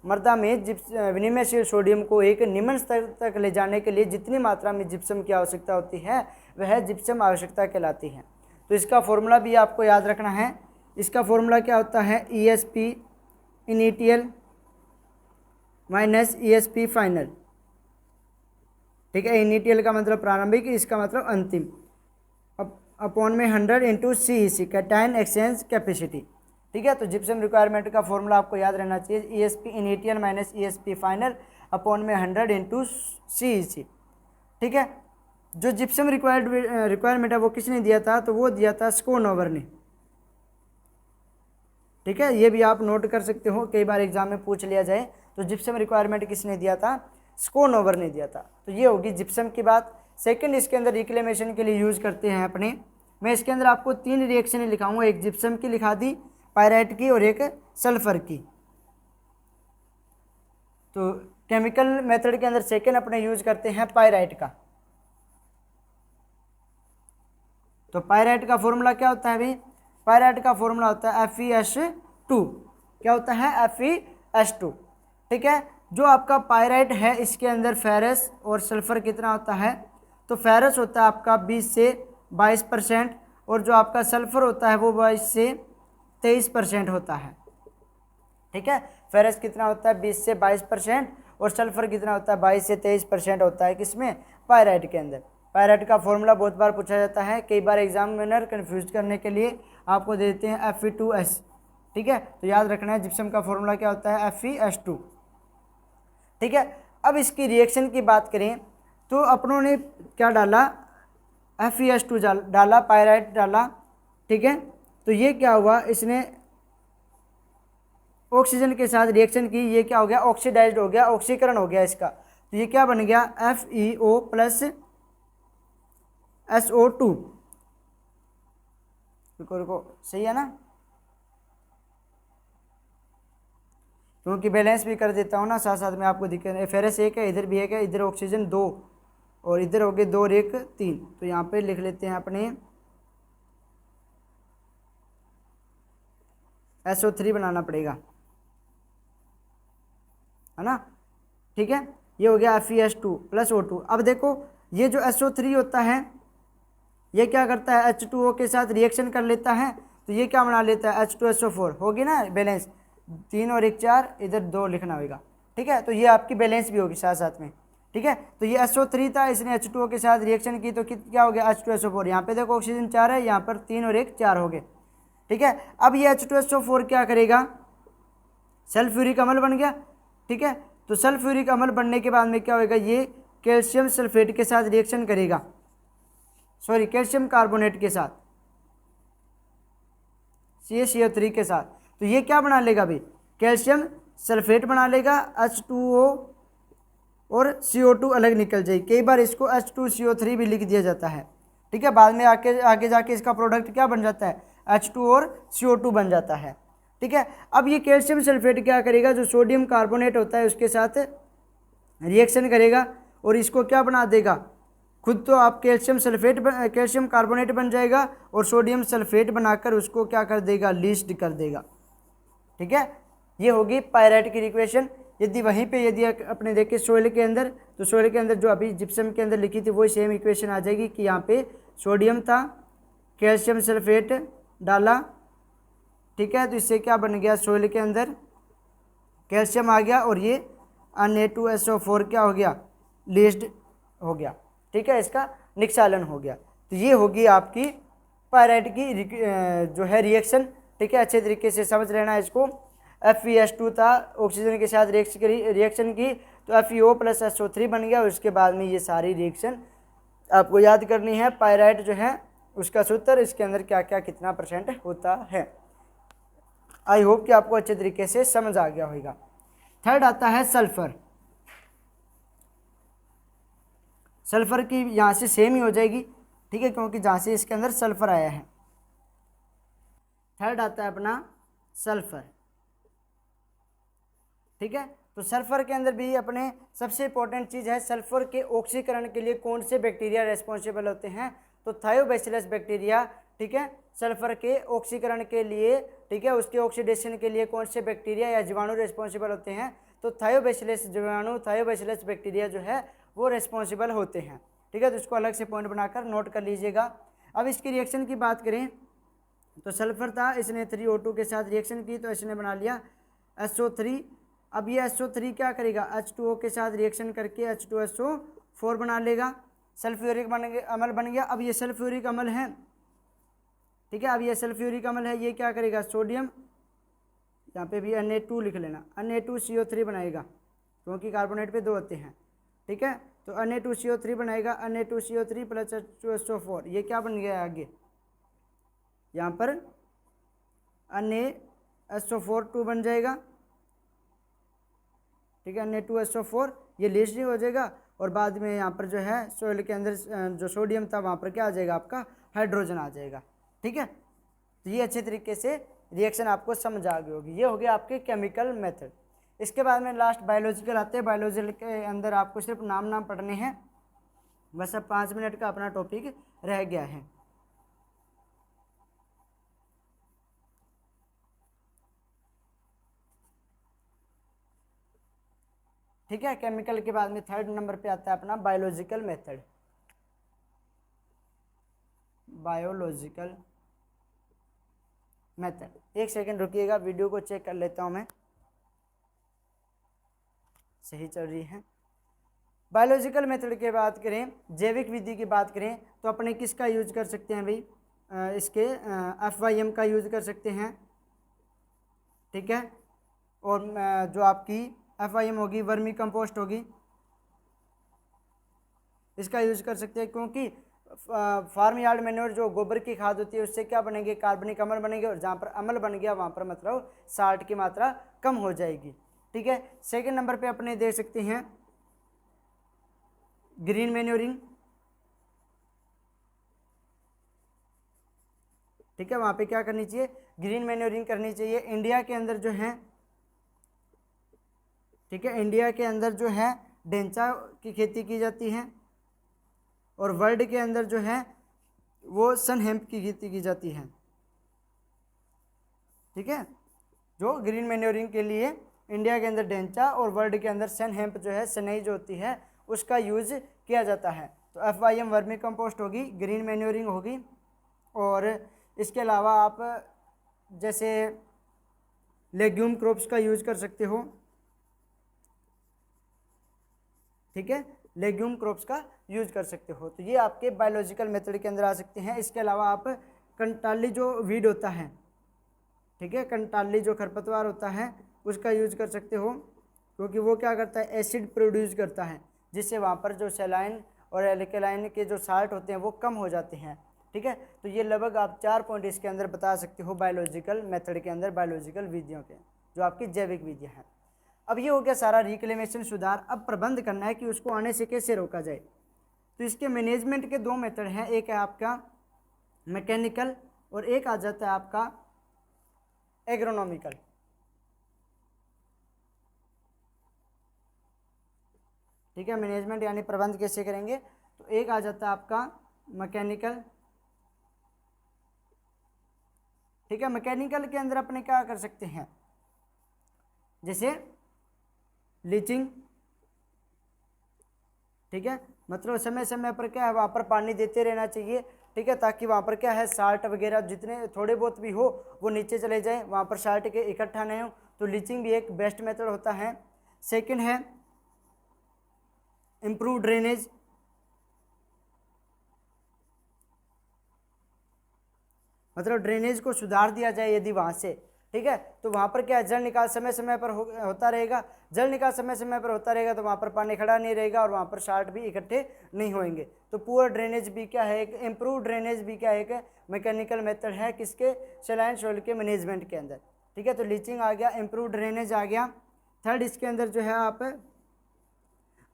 मृदा में विनिमयशील सोडियम को एक निम्न स्तर तक ले जाने के लिए जितनी मात्रा में जिप्सम की आवश्यकता होती है वह जिप्सम आवश्यकता कहलाती है। तो इसका फॉर्मूला भी आपको याद रखना है। इसका फॉर्मूला क्या होता है, ESP initial minus ESP final, ठीक है। इनिशियल का मतलब प्रारंभिक, इसका मतलब अंतिम, अपॉन में 100 into CEC cation exchange capacity, ठीक है। तो जिप्सम रिक्वायरमेंट का फॉर्मूला आपको याद रहना चाहिए, ESP initial minus ESP final upon में 100 इंटू CEC, ठीक है। जो जिप्सम रिक्वायरमेंट है वो किसने दिया था, तो वो दिया था स्कोनोवर ने, ठीक है। ये भी आप नोट कर सकते हो, कई बार एग्जाम में पूछ लिया जाए। तो जिप्सम रिक्वायरमेंट किसने दिया था, स्कोनोवर ने दिया था। तो ये होगी जिप्सम की बात। सेकंड, इसके अंदर रिक्लेमेशन के लिए यूज़ करते हैं अपने, मैं इसके अंदर आपको 3 रिएक्शन लिखाऊंगा, एक जिप्सम की लिखा दी, पायराइट की और एक सल्फर की। तो केमिकल मेथड के अंदर सेकंड अपने यूज करते हैं पायराइट का। तो पायराइट का फॉर्मूला क्या होता है भाई, पायराइट का फॉर्मूला होता है FeS2, क्या होता है FeS2, ठीक है। जो आपका पायराइट है इसके अंदर फेरस और सल्फर कितना होता है, तो फेरस होता है आपका 20 से 22% और जो आपका सल्फर होता है वो 22 से 23% होता है, ठीक है। फेरस कितना होता है 20 से 22% और सल्फर कितना होता है 22 से 23% होता है किसमें, पायराइट के अंदर। पायराइट का फॉर्मूला बहुत बार पूछा जाता है, कई बार एग्जामिनर कन्फ्यूज करने के लिए आपको देते हैं Fe2S, ठीक है। तो याद रखना है जिप्सम का फॉर्मूला क्या होता है FeS2, ठीक है। अब इसकी रिएक्शन की बात करें तो अपनों ने क्या डाला, FeS2 डाला, पायराइट डाला, ठीक है। तो ये क्या हुआ, इसने ऑक्सीजन के साथ रिएक्शन की, ये क्या हो गया, ऑक्सीडाइज्ड हो गया, ऑक्सीकरण हो गया इसका। तो ये क्या बन गया, FeO प्लस SO2। रुको रुको, सही है ना, क्योंकि बैलेंस भी कर देता हूँ ना साथ साथ में, आपको दिक्कत है। फेरस एक है, इधर भी एक है, इधर ऑक्सीजन 2 और इधर हो गए 2 और 1 3। तो यहाँ पे लिख लेते हैं अपने SO3 बनाना पड़ेगा, है ना, ठीक है। ये हो गया FeS2 प्लस O2। अब देखो ये जो SO3 होता है ये क्या करता है, H2O के साथ रिएक्शन कर लेता है, तो ये क्या बना लेता है, H2SO4, होगी ना बैलेंस, 3 और 1 4, इधर 2 लिखना होगा, ठीक है। तो ये आपकी बैलेंस भी होगी साथ साथ में, ठीक है। तो ये SO3 था, इसने H2O के साथ रिएक्शन की, तो क्या हो गया, H2SO4। यहाँ पे देखो ऑक्सीजन 4 है, यहाँ पर 3 और 1 4 हो गए, ठीक है। अब ये H2SO4 क्या करेगा, सल्फ्यूरिक अम्ल बन गया, ठीक है। तो सल्फ्यूरिक अम्ल बनने के बाद में क्या होगा, ये कैल्शियम सल्फेट के साथ रिएक्शन करेगा, सॉरी कैल्शियम कार्बोनेट के साथ, CaCO3 के साथ। तो ये क्या बना लेगा भाई, कैल्शियम सल्फेट बना लेगा, H2O और CO2 अलग निकल जाएगी। कई बार इसको H2CO3 भी लिख दिया जाता है, ठीक है। बाद में आगे जाके इसका प्रोडक्ट क्या बन जाता है, H2 और CO2 बन जाता है, ठीक है। अब ये कैल्शियम सल्फेट क्या करेगा, जो सोडियम कार्बोनेट होता है उसके साथ रिएक्शन करेगा और इसको क्या बना देगा, खुद तो आप कैल्शियम कार्बोनेट बन जाएगा और सोडियम सल्फेट बनाकर उसको क्या कर देगा, लीस्ट कर देगा, ठीक है। ये होगी पायराइट की इक्वेशन। यदि वहीं पे यदि अपने देखें सोइल के अंदर, तो सोइल के अंदर जो अभी जिप्सम के अंदर लिखी थी वही सेम इक्वेशन आ जाएगी कि यहाँ पे सोडियम था, कैल्शियम सल्फेट डाला, ठीक है। तो इससे क्या बन गया, सोइल के अंदर कैल्शियम आ गया और ये Na2SO4 क्या हो गया, लीस्ड हो गया, ठीक है, इसका निक्षालन हो गया। तो ये होगी आपकी पायराइट की जो है रिएक्शन, ठीक है। अच्छे तरीके से समझ लेना इसको। FeS2 था, ऑक्सीजन के साथ रिएक्शन की, तो FeO प्लस SO3 बन गया। उसके बाद में ये सारी रिएक्शन आपको याद करनी है। पायराइट जो है उसका सूत्र, इसके अंदर क्या क्या कितना % होता है। आई होप कि आपको अच्छे तरीके से समझ आ गया होगा। थर्ड आता है सल्फर। सल्फर की यहाँ से सेम ही हो जाएगी, ठीक है, क्योंकि जहाँ से इसके अंदर सल्फर आया है। थर्ड आता है अपना सल्फर, ठीक है। तो सल्फर के अंदर भी अपने सबसे इंपॉर्टेंट चीज़ है, सल्फर के ऑक्सीकरण के लिए कौन से बैक्टीरिया रेस्पॉन्सिबल होते हैं, तो थायोबैसिलस बैक्टीरिया, ठीक है। सल्फर के ऑक्सीकरण के लिए, ठीक है, उसके ऑक्सीडेशन के लिए कौन से बैक्टीरिया या जीवाणु रेस्पॉन्सिबल होते हैं, तो थायोबैसिलस जीवाणु, थायोबैसिलस बैक्टीरिया जो है वो रेस्पॉन्सिबल होते हैं, ठीक है। तो इसको अलग से पॉइंट बनाकर नोट कर लीजिएगा। अब इसकी रिएक्शन की बात करें तो सल्फर था, इसने 3O2 के साथ रिएक्शन की, तो इसने बना लिया SO3। अब ये SO3 क्या करेगा, H2O के साथ रिएक्शन करके H2SO4 बना लेगा, सल्फ्यूरिक अम्ल बन गया। अब ये सल्फ्यूरिक अम्ल है, ठीक है। अब ये सल्फ्यूरिक अम्ल है, ये क्या करेगा, सोडियम, यहाँ पे भी Na2 लिख लेना, Na2CO3 बनाएगा, क्योंकि कार्बोनेट पे 2 होते हैं, ठीक है। तो Na2CO3 बनाएगा, Na2CO3 प्लस H2SO4, ये क्या बन गया आगे, यहाँ पर NaSO4 2 बन जाएगा, ठीक है। Na2SO4 ये लिस्ट हो जाएगा और बाद में यहाँ पर जो है सोइल के अंदर जो सोडियम था वहाँ पर क्या आ जाएगा, आपका हाइड्रोजन आ जाएगा, ठीक है। तो ये अच्छे तरीके से रिएक्शन आपको समझ आ गई होगी। ये हो गया आपके केमिकल मेथड। इसके बाद में लास्ट बायोलॉजिकल आते हैं। बायोलॉजिकल के अंदर आपको सिर्फ नाम पढ़ने हैं, बस अब 5 मिनट का अपना टॉपिक रह गया है। ठीक है, केमिकल के बाद में थर्ड नंबर पे आता है अपना बायोलॉजिकल मेथड। बायोलॉजिकल मेथड, एक सेकंड रुकिएगा, वीडियो को चेक कर लेता हूं मैं, सही चल रही है। बायोलॉजिकल मेथड की बात करें, जैविक विधि की बात करें, तो अपने किसका यूज कर सकते हैं भाई, इसके FYM का यूज कर सकते हैं, ठीक है। और जो आपकी FYM होगी वर्मी कंपोस्ट होगी, इसका यूज कर सकते हैं, क्योंकि फार्म यार्ड मैन्योर जो गोबर की खाद होती है उससे क्या बनेंगे, कार्बनिक अम्ल बनेंगे, और जहाँ पर अम्ल बन गया वहाँ पर मतलब साल्ट की मात्रा कम हो जाएगी। ठीक है, सेकंड नंबर पे अपने देख सकते हैं ग्रीन मैन्योरिंग। ठीक है, वहाँ पे क्या करनी चाहिए, ग्रीन मैन्योरिंग करनी चाहिए। इंडिया के अंदर जो है, ठीक है, इंडिया के अंदर जो है डेंचा की खेती की जाती है, और वर्ल्ड के अंदर जो है वो सन हेम्प की खेती की जाती है। ठीक है, जो ग्रीन मैन्योरिंग के लिए इंडिया के अंदर डेंचा और वर्ल्ड के अंदर सन हेम्प जो है, सनई जो होती है उसका यूज किया जाता है। तो FYM वर्मी कंपोस्ट होगी, ग्रीन मैन्योरिंग होगी, और इसके अलावा आप जैसे लेग्यूम क्रॉप्स का यूज कर सकते हो। ठीक है, लेग्यूम क्रॉप्स का यूज कर सकते हो। तो ये आपके बायोलॉजिकल मेथड के अंदर आ सकते हैं। इसके अलावा आप कंटाली जो वीड होता है, ठीक है, कंटाली जो खरपतवार होता है उसका यूज कर सकते हो, क्योंकि वो क्या करता है, एसिड प्रोड्यूस करता है, जिससे वहाँ पर जो सेलाइन और एल्केलाइन के जो साल्ट होते हैं वो कम हो जाते हैं। ठीक है, तो ये लगभग आप 4 पॉइंट इसके अंदर बता सकते हो बायोलॉजिकल मेथड के अंदर, बायोलॉजिकल विधियों के, जो आपकी जैविक विधियाँ हैं। अब ये हो गया सारा रिक्लेमेशन सुधार। अब प्रबंध करना है कि उसको आने से कैसे रोका जाए। तो इसके मैनेजमेंट के 2 मेथड हैं, एक है आपका मैकेनिकल और एक आ जाता है आपका एग्रोनॉमिकल। ठीक है, मैनेजमेंट यानी प्रबंध कैसे करेंगे, तो एक आ जाता है आपका मैकेनिकल। ठीक है, मैकेनिकल के अंदर अपने क्या कर सकते हैं, जैसे लीचिंग। ठीक है, मतलब समय समय पर क्या है वहाँ पर पानी देते रहना चाहिए। ठीक है, ताकि वहाँ पर क्या है साल्ट वगैरह जितने थोड़े बहुत भी हो वो नीचे चले जाए, वहाँ पर साल्ट के इकट्ठा नहीं हो। तो लीचिंग भी एक बेस्ट मेथड होता है। सेकंड है इम्प्रूव ड्रेनेज। मतलब ड्रेनेज को सुधार दिया जाए यदि वहाँ से, ठीक है, तो वहाँ पर क्या है जल निकाल समय समय पर होता रहेगा। जल निकाल समय समय पर होता रहेगा तो वहाँ पर पानी खड़ा नहीं रहेगा और वहाँ पर साल्ट भी इकट्ठे नहीं होंगे। तो पुअर ड्रेनेज भी क्या है, एक इम्प्रूव ड्रेनेज भी क्या है, एक मैकेनिकल मेथड है किसके, सैलाइन सॉइल के मैनेजमेंट के अंदर। ठीक है, तो लीचिंग आ गया, इम्प्रूव ड्रेनेज आ गया। थर्ड इसके अंदर जो है आप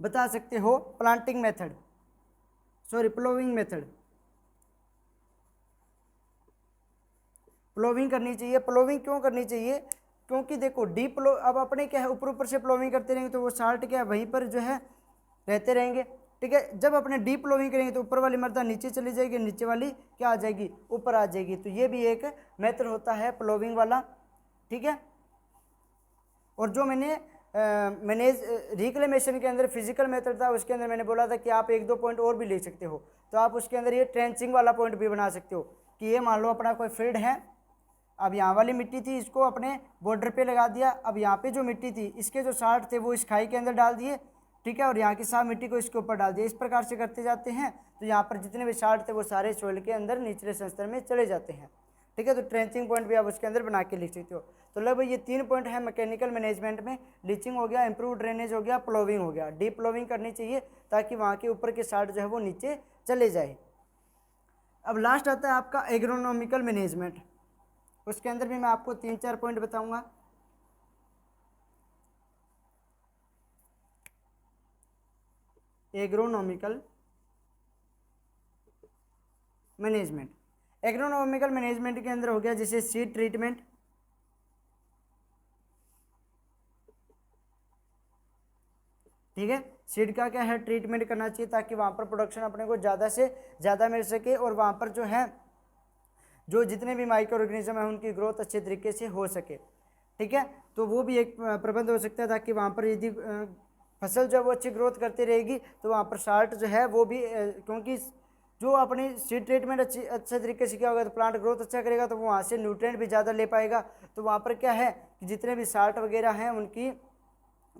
बता सकते हो प्लांटिंग मेथड, सॉरी प्लोविंग मेथड। प्लोविंग करनी चाहिए। प्लोविंग क्यों करनी चाहिए, क्योंकि देखो डीप प्लो, अब अपने क्या है ऊपर ऊपर से प्लोविंग करते रहेंगे तो वो साल्ट क्या है वहीं पर जो है रहते रहेंगे। ठीक है, जब अपने डीप प्लोविंग करेंगे तो ऊपर वाली मृदा नीचे चली जाएगी, नीचे वाली क्या आ जाएगी, ऊपर आ जाएगी। तो ये भी एक मेथड होता है प्लोविंग वाला। ठीक है, और जो मैंने मैनेज रिक्लेमेशन के अंदर फिजिकल मेथड था उसके अंदर मैंने बोला था कि आप 1-2 पॉइंट और भी ले सकते हो। तो आप उसके अंदर ये ट्रेंचिंग वाला पॉइंट भी बना सकते हो कि ये मान लो अपना कोई फील्ड है, अब यहाँ वाली मिट्टी थी इसको अपने बॉर्डर पे लगा दिया, अब यहाँ पे जो मिट्टी थी इसके जो साल्ट थे वो इस खाई के अंदर डाल दिए। ठीक है, और यहाँ की साफ मिट्टी को इसके ऊपर डाल दिया। इस प्रकार से करते जाते हैं तो यहाँ पर जितने भी साल्ट थे वो सारे सोइल के अंदर निचले संस्तर में चले जाते हैं। ठीक है, तो ट्रेंचिंग पॉइंट भी आप उसके अंदर बना के लिख सकते हो। तो लगभग ये 3 पॉइंट है मैकेनिकल मैनेजमेंट में। लीचिंग हो गया, इंप्रूव ड्रेनेज हो गया, प्लोविंग हो गया। डीप प्लोविंग करनी चाहिए ताकि वहाँ के ऊपर के साल्ट जो है वो नीचे चले जाए। अब लास्ट आता है आपका एग्रोनॉमिकल मैनेजमेंट। उसके अंदर भी मैं आपको 3-4 पॉइंट बताऊंगा। एग्रोनॉमिकल मैनेजमेंट, एग्रोनॉमिकल मैनेजमेंट के अंदर हो गया जैसे सीड ट्रीटमेंट। ठीक है, सीड का क्या है ट्रीटमेंट करना चाहिए ताकि वहाँ पर प्रोडक्शन अपने को ज़्यादा से ज़्यादा मिल सके और वहाँ पर जो है जो जितने भी माइक्रो ऑर्गेनिज्म है उनकी ग्रोथ अच्छे तरीके से हो सके। ठीक है, तो वो भी एक प्रबंध हो सकता है ताकि वहाँ पर यदि फसल जो है वो अच्छी ग्रोथ करती रहेगी तो वहाँ पर साल्ट जो है वो भी क्योंकि जो अपनी सीड ट्रीटमेंट अच्छे तरीके से किया होगा तो प्लांट ग्रोथ अच्छा करेगा तो वो वहाँ से न्यूट्रिएंट भी ज़्यादा ले पाएगा। तो वहाँ पर क्या है कि जितने भी साल्ट वगैरह हैं उनकी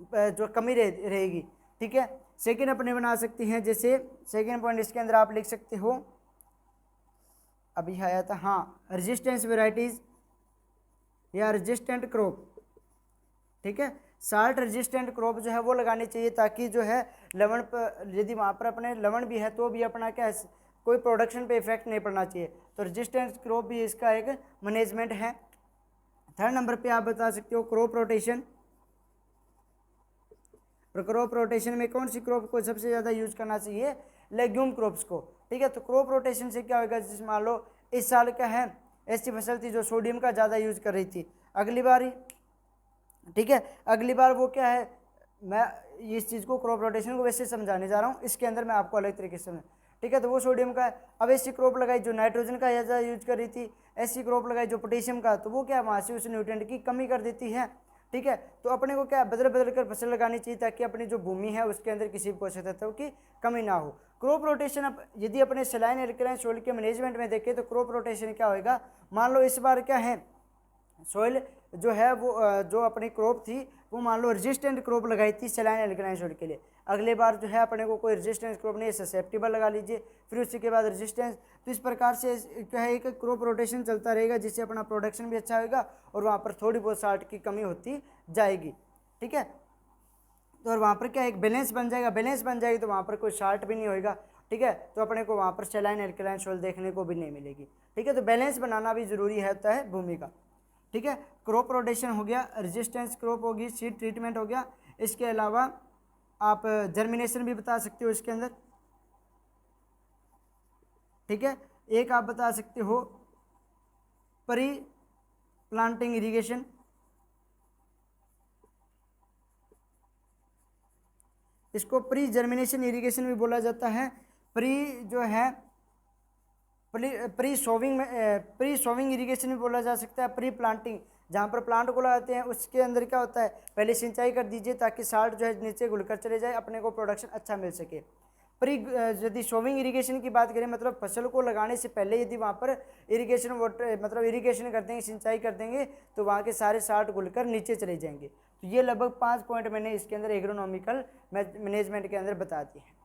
जो कमी रहेगी। ठीक है, सेकेंड अपने बना सकते हैं जैसे सेकेंड पॉइंट इसके अंदर आप लिख सकते हो, अभी आया था, हाँ, रेजिस्टेंस वेराइटीज़ या रेजिस्टेंट क्रॉप। ठीक है, साल्ट रेजिस्टेंट क्रॉप जो है वो लगानी चाहिए ताकि जो है लवण पर यदि वहाँ पर अपने लवण भी है तो भी अपना क्या है कोई प्रोडक्शन पे इफेक्ट नहीं पड़ना चाहिए। तो रेजिस्टेंस क्रॉप भी इसका एक मैनेजमेंट है। थर्ड नंबर पे आप बता सकते हो क्रॉप रोटेशन। और क्रॉप रोटेशन में कौन सी क्रॉप को सबसे ज़्यादा यूज करना चाहिए? लेग्यूम क्रॉप्स को। ठीक है, तो क्रॉप रोटेशन से क्या होगा, जैसे मान लो इस साल क्या है, ऐसी फसल थी जो सोडियम का ज़्यादा यूज कर रही थी, अगली बार ही, ठीक है, अगली बार वो क्या है, मैं इस चीज़ को क्रॉप रोटेशन को वैसे समझाने जा रहा हूँ, इसके अंदर मैं आपको अलग तरीके से समझ, ठीक है, तो वो सोडियम का है। अब ऐसी क्रॉप लगाई जो नाइट्रोजन का ज़्यादा यूज कर रही थी, ऐसी क्रॉप लगाई जो पोटेशियम का, तो वो क्या वहाँ से उस न्यूट्रिएंट की कमी कर देती है। ठीक है, तो अपने को क्या बदल बदल कर फसल लगानी चाहिए ताकि अपनी जो भूमि है उसके अंदर किसी भी पोषक तत्व की कमी ना हो। क्रॉप रोटेशन यदि अपने सलाइन एल्कलाइन सोइल के मैनेजमेंट में देखें तो क्रॉप रोटेशन क्या होगा, मान लो इस बार क्या है, सोइल जो है वो जो अपनी क्रॉप थी वो मान लो रेजिस्टेंट क्रॉप लगाई थी सलाइन एल्कलाइन सोइल के लिए, अगले बार जो है अपने को कोई रेजिस्टेंस क्रॉप नहीं है, ससेप्टिबल लगा लीजिए, फिर उसी के बाद रेजिस्टेंस। तो इस प्रकार से क्या है, एक क्रॉप रोटेशन चलता रहेगा जिससे अपना प्रोडक्शन भी अच्छा होगा और वहाँ पर थोड़ी बहुत साल्ट की कमी होती जाएगी। ठीक है, तो और वहाँ पर क्या एक बैलेंस बन जाएगा, बैलेंस बन जाएगी तो वहाँ पर कोई शार्ट भी नहीं होएगा। ठीक है, तो अपने को वहाँ पर सलाइन एल्कलाइन सोइल देखने को भी नहीं मिलेगी। ठीक है, तो बैलेंस बनाना भी जरूरी होता है भूमि का। ठीक है, क्रॉप रोटेशन हो गया, रेजिस्टेंस क्रॉप होगी, सीड ट्रीटमेंट हो गया, इसके अलावा आप जर्मिनेशन भी बता सकते हो इसके अंदर। ठीक है, एक आप बता सकते हो प्री प्लांटिंग इरिगेशन, इसको प्री जर्मिनेशन इरिगेशन भी बोला जाता है। प्री जो है प्री सोविंग में प्री सोविंग इरिगेशन भी बोला जा सकता है। प्री प्लांटिंग जहाँ पर प्लांट को लगाते हैं उसके अंदर क्या होता है, पहले सिंचाई कर दीजिए ताकि साल्ट जो है नीचे घुलकर चले जाए, अपने को प्रोडक्शन अच्छा मिल सके। प्री यदि सोविंग इरिगेशन की बात करें, मतलब फसल को लगाने से पहले यदि वहाँ पर इरिगेशन वाटर मतलब इरिगेशन कर देंगे, सिंचाई कर देंगे, तो वहाँ के सारे साल्ट घुलकर नीचे चले जाएंगे। तो ये लगभग 5 पॉइंट मैंने इसके अंदर एग्रोनॉमिकल मैनेजमेंट के अंदर बता दिए हैं।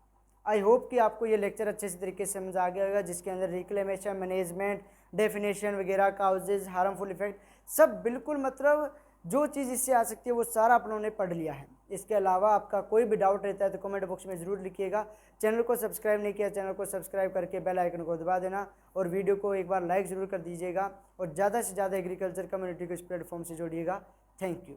आई होप कि आपको ये लेक्चर अच्छे से तरीके से समझ आ गया होगा, जिसके अंदर रिक्लेमेशन, मैनेजमेंट, डेफिनेशन वगैरह, काउजेज, हार्मफुल इफेक्ट, सब बिल्कुल मतलब जो चीज़ इससे आ सकती है वो सारा आप लोगों ने पढ़ लिया है। इसके अलावा आपका कोई भी डाउट रहता है तो कमेंट बॉक्स में ज़रूर लिखिएगा। चैनल को सब्सक्राइब नहीं किया, चैनल को सब्सक्राइब करके बेल आइकन को दबा देना और वीडियो को एक बार लाइक ज़रूर कर दीजिएगा और ज़्यादा से ज़्यादा एग्रीकल्चर कम्युनिटी को इस प्लेटफॉर्म से जोड़िएगा। Thank you.